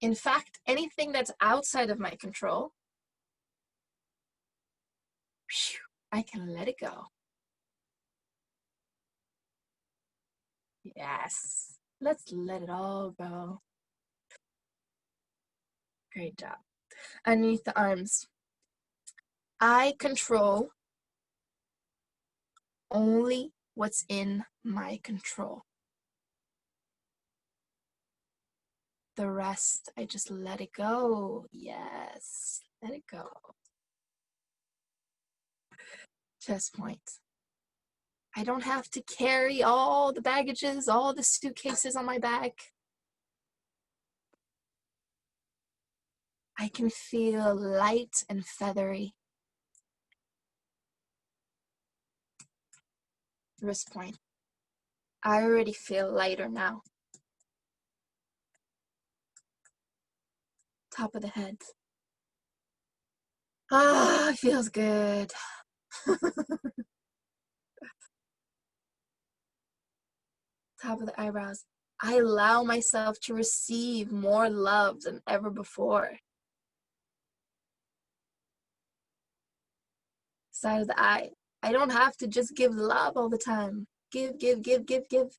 In fact, anything that's outside of my control, I can let it go. Yes, let's let it all go. Great job. Underneath the arms, I control only what's in my control. The rest, I just let it go. Yes, let it go. Chest point. I don't have to carry all the baggages, all the suitcases on my back. I can feel light and feathery. Wrist point. I already feel lighter now. Top of the head. Ah, it feels good. Top of the eyebrows. I allow myself to receive more love than ever before. Side of the eye. I don't have to just give love all the time. Give, give, give, give, give.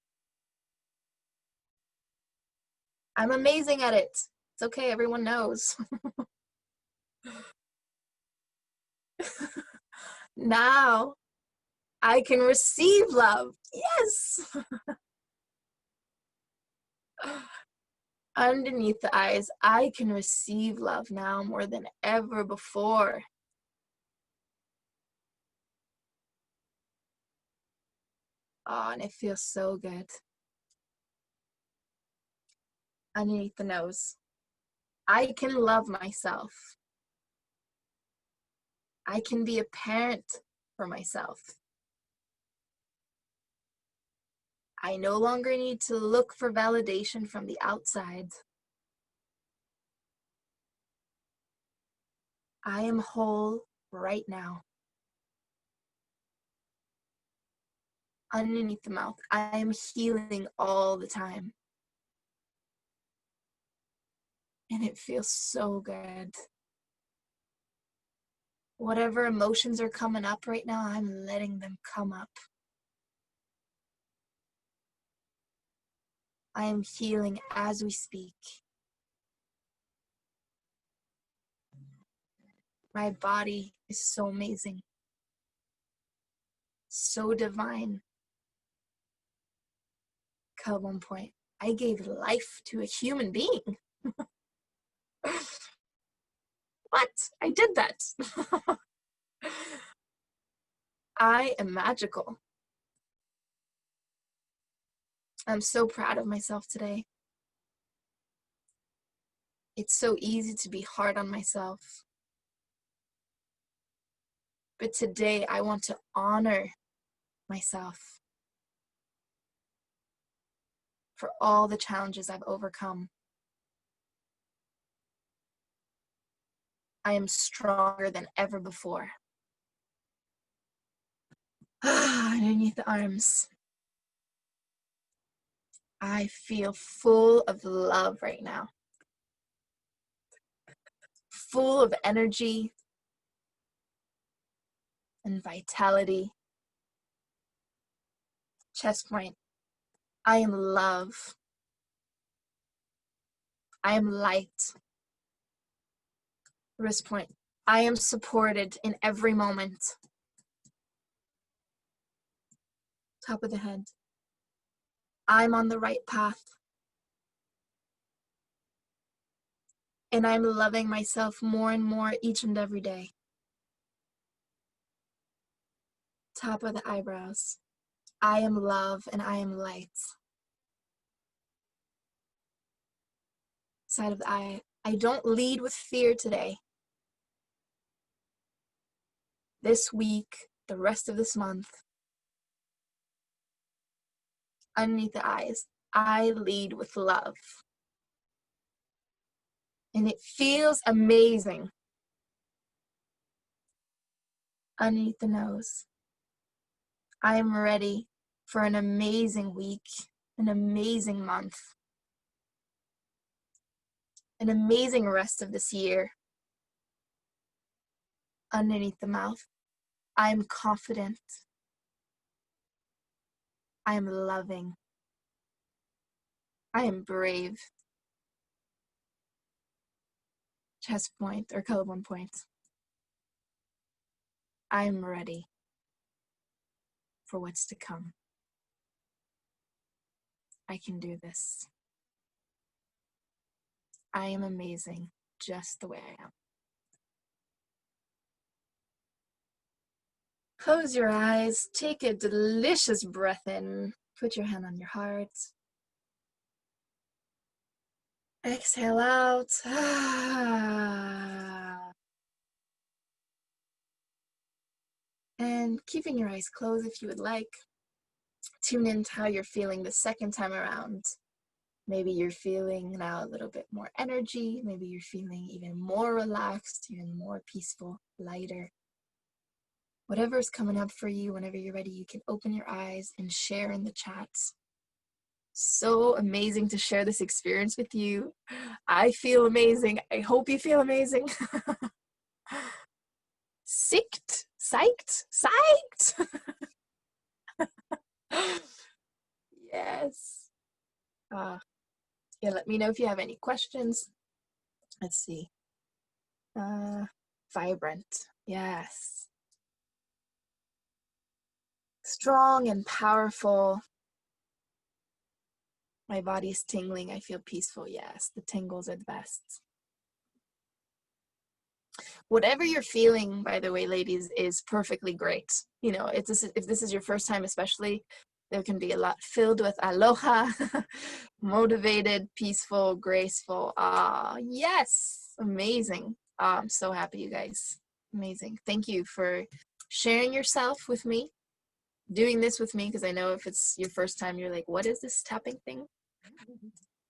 I'm amazing at it. It's okay, everyone knows. Now I can receive love. Yes. Underneath the eyes, I can receive love now more than ever before. Oh, and it feels so good. Underneath the nose, I can love myself. I can be a parent for myself. I no longer need to look for validation from the outside. I am whole right now. Underneath the mouth, I am healing all the time. And it feels so good. Whatever emotions are coming up right now, I'm letting them come up. I am healing as we speak. My body is so amazing, so divine. At one point, I gave life to a human being. What? I did that. I am magical. I'm so proud of myself today. It's so easy to be hard on myself. But today I want to honor myself for all the challenges I've overcome. I am stronger than ever before. Underneath the arms, I feel full of love right now. Full of energy and vitality. Chest point, I am love. I am light. Wrist point, I am supported in every moment. Top of the head, I'm on the right path. And I'm loving myself more and more each and every day. Top of the eyebrows, I am love and I am light. Side of the eye, I don't lead with fear today. This week, the rest of this month. Underneath the eyes, I lead with love. And it feels amazing. Underneath the nose, I am ready for an amazing week, an amazing month, an amazing rest of this year. Underneath the mouth, I am confident. I am loving. I am brave. Chest point or collarbone point. I am ready for what's to come. I can do this. I am amazing just the way I am. Close your eyes, take a delicious breath in, put your hand on your heart. Exhale out. And keeping your eyes closed if you would like, tune into how you're feeling the second time around. Maybe you're feeling now a little bit more energy. Maybe you're feeling even more relaxed, even more peaceful, lighter. Whatever's coming up for you, whenever you're ready, you can open your eyes and share in the chats. So amazing to share this experience with you. I feel amazing. I hope you feel amazing. Psyched. Yes. Yeah, let me know if you have any questions. Let's see. Vibrant. Yes. Strong and powerful. My body's tingling. I feel peaceful. Yes, the tingles are the best. Whatever you're feeling, by the way, ladies, is perfectly great. You know, if this is your first time especially, there can be a lot filled with aloha, motivated, peaceful, graceful. Yes, amazing. I'm so happy, you guys. Amazing. Thank you for sharing yourself with me, doing this with me, because I know if it's your first time, you're like, what is this tapping thing?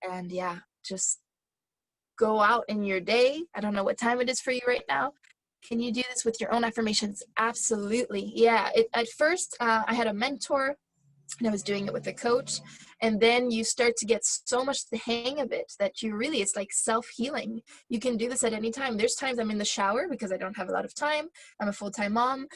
And yeah, just go out in your day. I don't know what time it is for you right now. Can you do this with your own affirmations? Absolutely. Yeah. At first, I had a mentor and I was doing it with a coach. And then you start to get so much the hang of it that it's like self-healing. You can do this at any time. There's times I'm in the shower because I don't have a lot of time. I'm a full-time mom.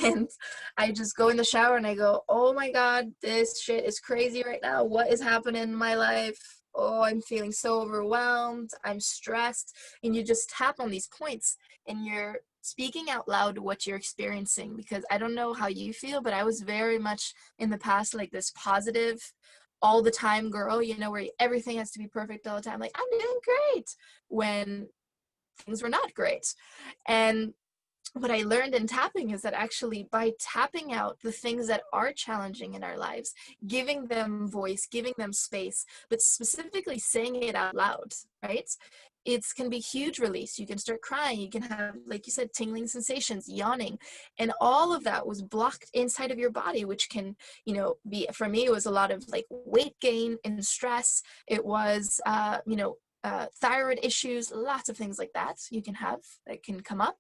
And I just go in the shower and I go, oh my God, this shit is crazy right now. What is happening in my life? Oh, I'm feeling so overwhelmed. I'm stressed. And you just tap on these points and you're speaking out loud what you're experiencing, because I don't know how you feel, but I was very much in the past like this positive all the time girl, you know, where everything has to be perfect all the time. Like, I'm doing great when things were not great. And what I learned in tapping is that actually by tapping out the things that are challenging in our lives, giving them voice, giving them space, but specifically saying it out loud, right? It can be huge release. You can start crying. You can have, like you said, tingling sensations, yawning. And all of that was blocked inside of your body, which can, you know, be, for me, it was a lot of like weight gain and stress. It was, thyroid issues, lots of things like that you can have that can come up.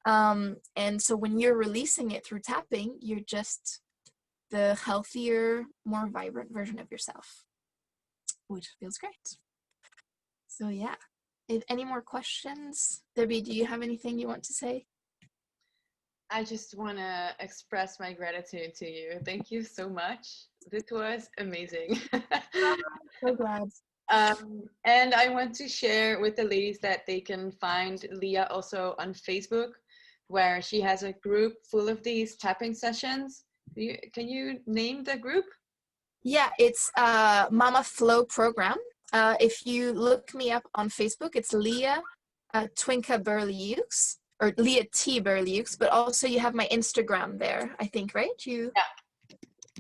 And so when you're releasing it through tapping, you're just the healthier, more vibrant version of yourself, which feels great. So yeah, if any more questions, Debbie, do you have anything you want to say? I just want to express my gratitude to you. Thank you so much. This was amazing. So glad. And I want to share with the ladies that they can find Leah also on Facebook, where she has a group full of these tapping sessions. Can you name the group? Yeah, it's Mama Flow Program. If you look me up on Facebook, it's Leah Twinka Burley-Ukes, or Leah T. Burley-Ukes, but also you have my Instagram there, I think, right? Yeah.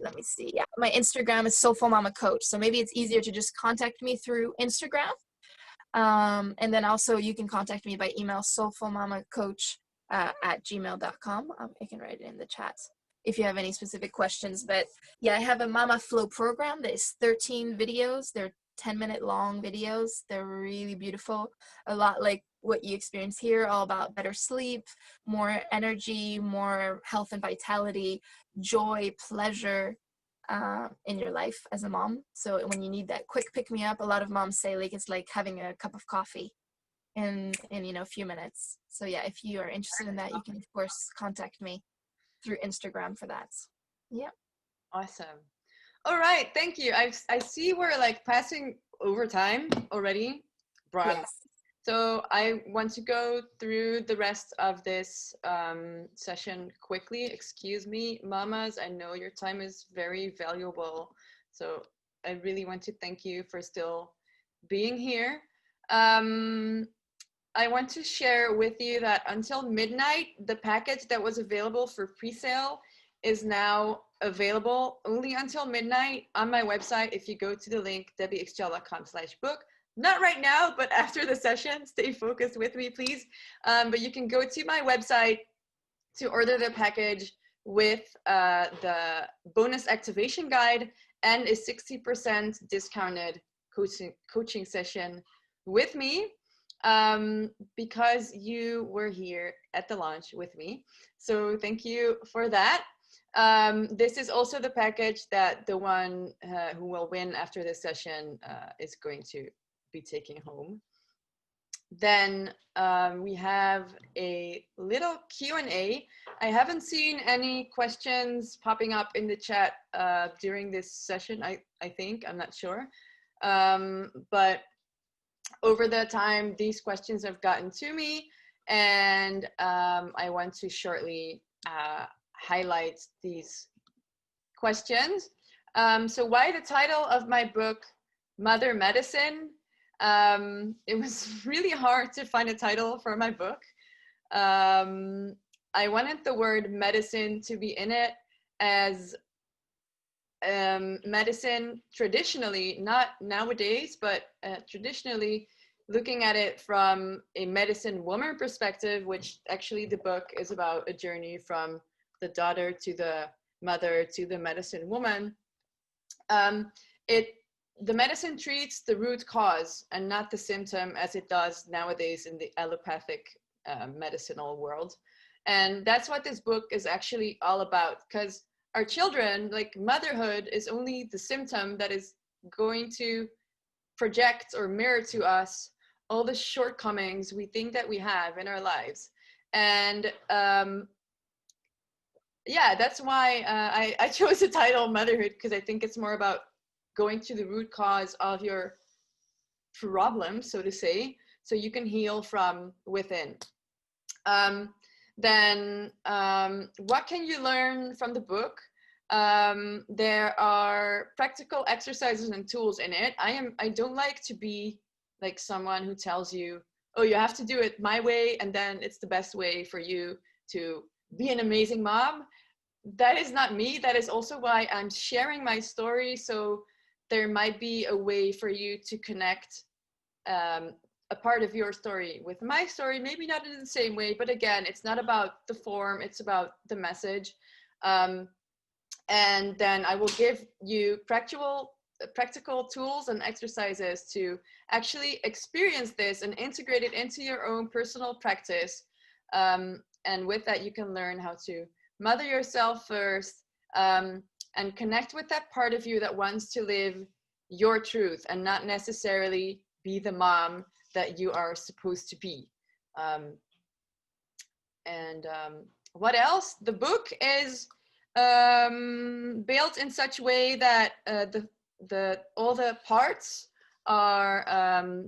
Let me see. Yeah, my Instagram is Soulful Mama Coach. So maybe it's easier to just contact me through Instagram. And then also you can contact me by email, soulfulmamacoach at gmail.com. I can write it in the chat if you have any specific questions. But yeah, I have a Mama Flow program that is 13 videos. They're 10-minute long videos. They're really beautiful. A lot like what you experience here, all about better sleep, more energy, more health and vitality, joy, pleasure, in your life as a mom. So when you need that quick pick me up, a lot of moms say like it's like having a cup of coffee in a few minutes. So yeah, if you are interested in that, you can of course contact me through Instagram for that. Yeah. Awesome. All right, thank you. I see we're like passing over time already. Right. Yes. So I want to go through the rest of this session quickly. Excuse me, mamas. I know your time is very valuable. So I really want to thank you for still being here. I want to share with you that until midnight, the package that was available for pre-sale is now available only until midnight on my website. If you go to the link, debbyxgel.com/book. Not right now, but after the session, stay focused with me, please. But you can go to my website to order the package with the bonus activation guide and a 60% discounted coaching session with me. Because you were here at the launch with me. So thank you for that. This is also the package that the one who will win after this session is going to be taking home. Then we have a little Q&A. I haven't seen any questions popping up in the chat during this session, I think, I'm not sure. But over the time, these questions have gotten to me, and I want to shortly highlight these questions. So why the title of my book, Mother Medicine? It was really hard to find a title for my book. I wanted the word medicine to be in it, as medicine traditionally, not nowadays, but traditionally, looking at it from a medicine woman perspective, which actually the book is about a journey from the daughter to the mother to the medicine woman. The medicine treats the root cause and not the symptom, as it does nowadays in the allopathic medicinal world. And that's what this book is actually all about, because our children, like motherhood, is only the symptom that is going to project or mirror to us all the shortcomings we think that we have in our lives. And yeah, that's why I chose the title Motherhood, because I think it's more about going to the root cause of your problem, so to say, so you can heal from within. Then what can you learn from the book? There are practical exercises and tools in it. I don't like to be like someone who tells you, oh, you have to do it my way, and then it's the best way for you to be an amazing mom. That is not me. That is also why I'm sharing my story. So there might be a way for you to connect a part of your story with my story, maybe not in the same way, but again, it's not about the form, it's about the message. And then I will give you practical tools and exercises to actually experience this and integrate it into your own personal practice. And with that, you can learn how to mother yourself first, and connect with that part of you that wants to live your truth and not necessarily be the mom that you are supposed to be. What else? The book is built in such a way that all the parts are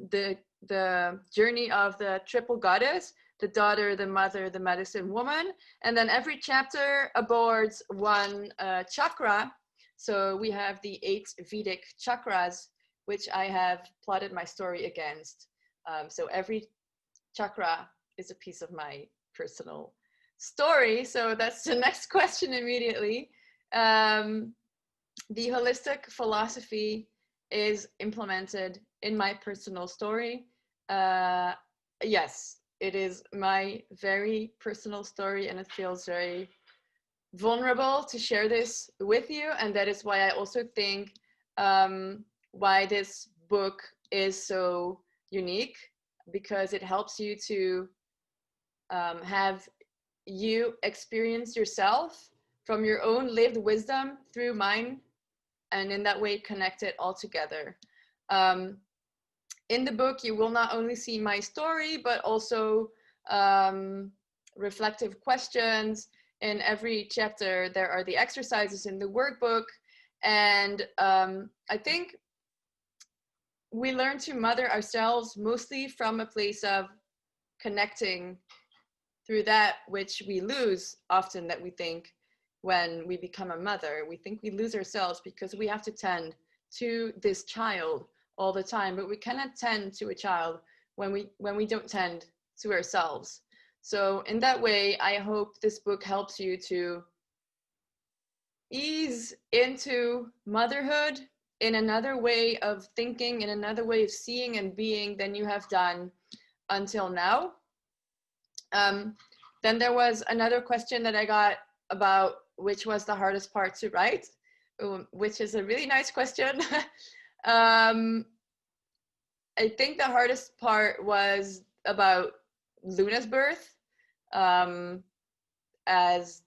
the journey of the triple goddess, the daughter, the mother, the medicine woman, and then every chapter abords one chakra. So we have the 8 Vedic chakras, which I have plotted my story against. So every chakra is a piece of my personal story. So that's the next question immediately. The holistic philosophy is implemented in my personal story. Yes, it is my very personal story, and it feels very vulnerable to share this with you. And that is why I also think why this book is so unique, because it helps you to have you experience yourself from your own lived wisdom through mine and in that way connect it all together. In the book, you will not only see my story, but also reflective questions. In every chapter, there are the exercises in the workbook. And I think we learn to mother ourselves mostly from a place of connecting through that which we lose often, that we think when we become a mother. We think we lose ourselves because we have to tend to this child all the time, but we cannot tend to a child when we don't tend to ourselves. So in that way, I hope this book helps you to ease into motherhood in another way of thinking, in another way of seeing and being than you have done until now. Then there was another question that I got about which was the hardest part to write, which is a really nice question. I think the hardest part was about Luna's birth, as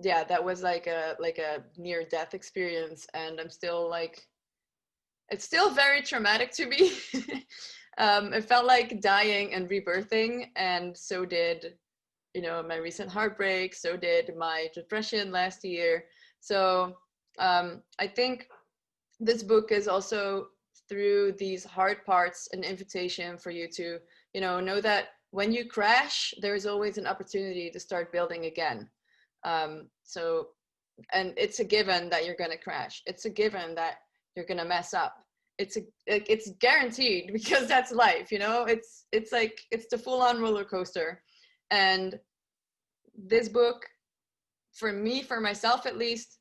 yeah, that was like a near death experience, and I'm still like, it's still very traumatic to me. It felt like dying and rebirthing, and so did, you know, my recent heartbreak, so did my depression last year. So I think this book is also, through these hard parts, an invitation for you to, you know that when you crash, there's always an opportunity to start building again. So, and it's a given that you're gonna crash. It's a given that you're gonna mess up. It's guaranteed, because that's life, you know. It's like, it's the full-on roller coaster. And this book, for me, for myself at least,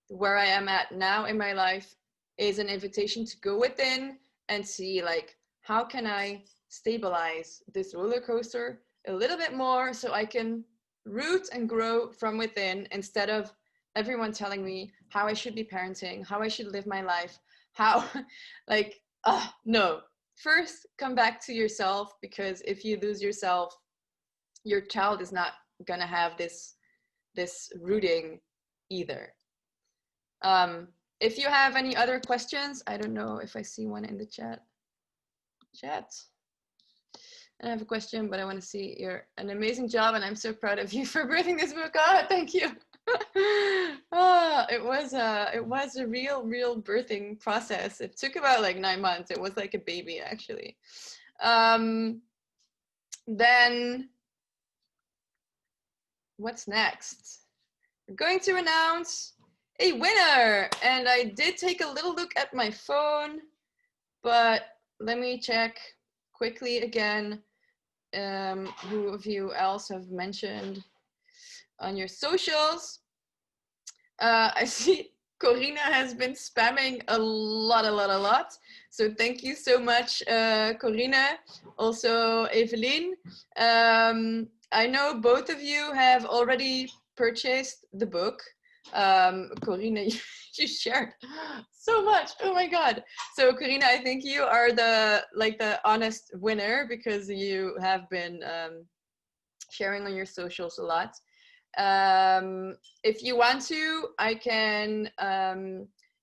where I am at now in my life, is an invitation to go within and see, like, how can I stabilize this roller coaster a little bit more so I can root and grow from within, instead of everyone telling me how I should be parenting, how I should live my life, how like, no. First, come back to yourself, because if you lose yourself, your child is not gonna have this rooting either. If you have any other questions, I don't know if I see one in the chat. I have a question, but I want to see, you're an amazing job, and I'm so proud of you for birthing this book. Thank you. It was a real birthing process. It took about like 9 months. It was like a baby, actually. Then what's next? We're going to announce a winner, and I did take a little look at my phone, but let me check quickly again who of you else have mentioned on your socials. I see Corina has been spamming a lot. So thank you so much, Corina. Also, Evelyn. I know both of you have already purchased the book. Corina, you shared so much. Oh my God. So Corina, I think you are the honest winner, because you have been sharing on your socials a lot. If you want to, I can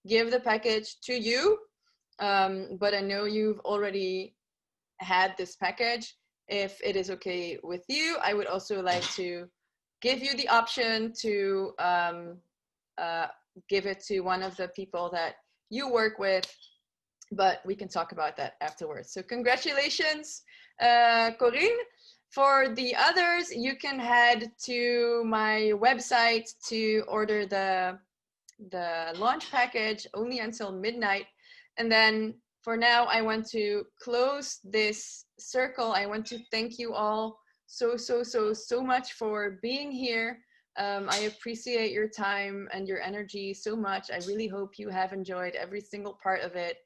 give the package to you, but I know you've already had this package. If it is okay with you, I would also like to give you the option to give it to one of the people that you work with, but we can talk about that afterwards. So congratulations, Corinne. For the others, you can head to my website to order the launch package only until midnight. And then for now, I want to close this circle. I want to thank you all so much for being here. I appreciate your time and your energy so much. I really hope you have enjoyed every single part of it.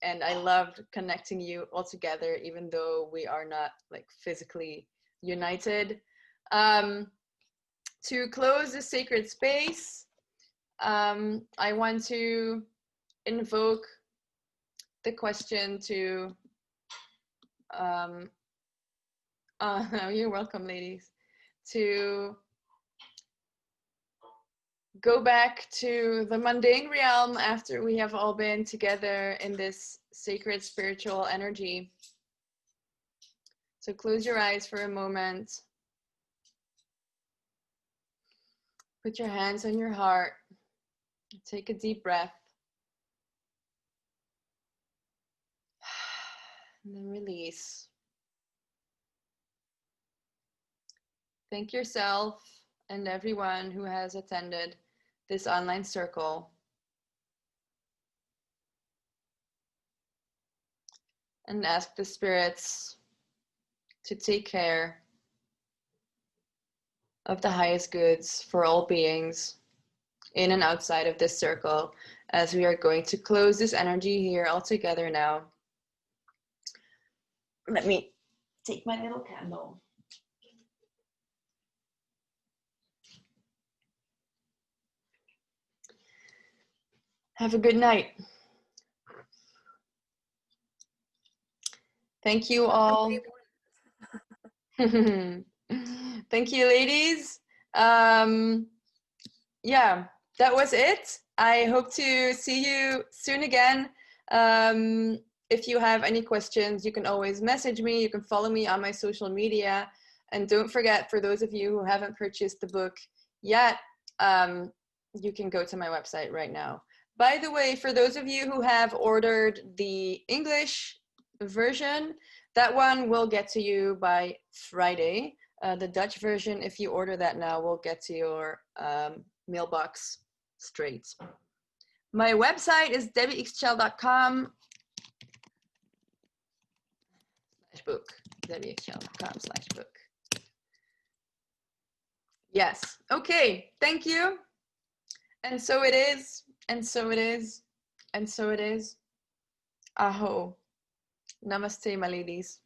And I loved connecting you all together, even though we are not like physically united. To close the sacred space, I want to invoke the question to, you're welcome, ladies, to go back to the mundane realm after we have all been together in this sacred spiritual energy. So close your eyes for a moment. Put your hands on your heart. Take a deep breath. And then release. Thank yourself and everyone who has attended this online circle. And ask the spirits to take care of the highest goods for all beings in and outside of this circle, as we are going to close this energy here all together now. Let me take my little candle. Have a good night. Thank you all. Thank you, ladies. Yeah, that was it. I hope to see you soon again. If you have any questions, you can always message me. You can follow me on my social media. And don't forget, for those of you who haven't purchased the book yet, you can go to my website right now. By the way, for those of you who have ordered the English version, that one will get to you by Friday. The Dutch version, if you order that now, will get to your mailbox straight. My website is debbyxchel.com/book. debbyxchel.com/book. Yes. Okay. Thank you. And so it is. And so it is. And so it is. Aho. Namaste, my ladies.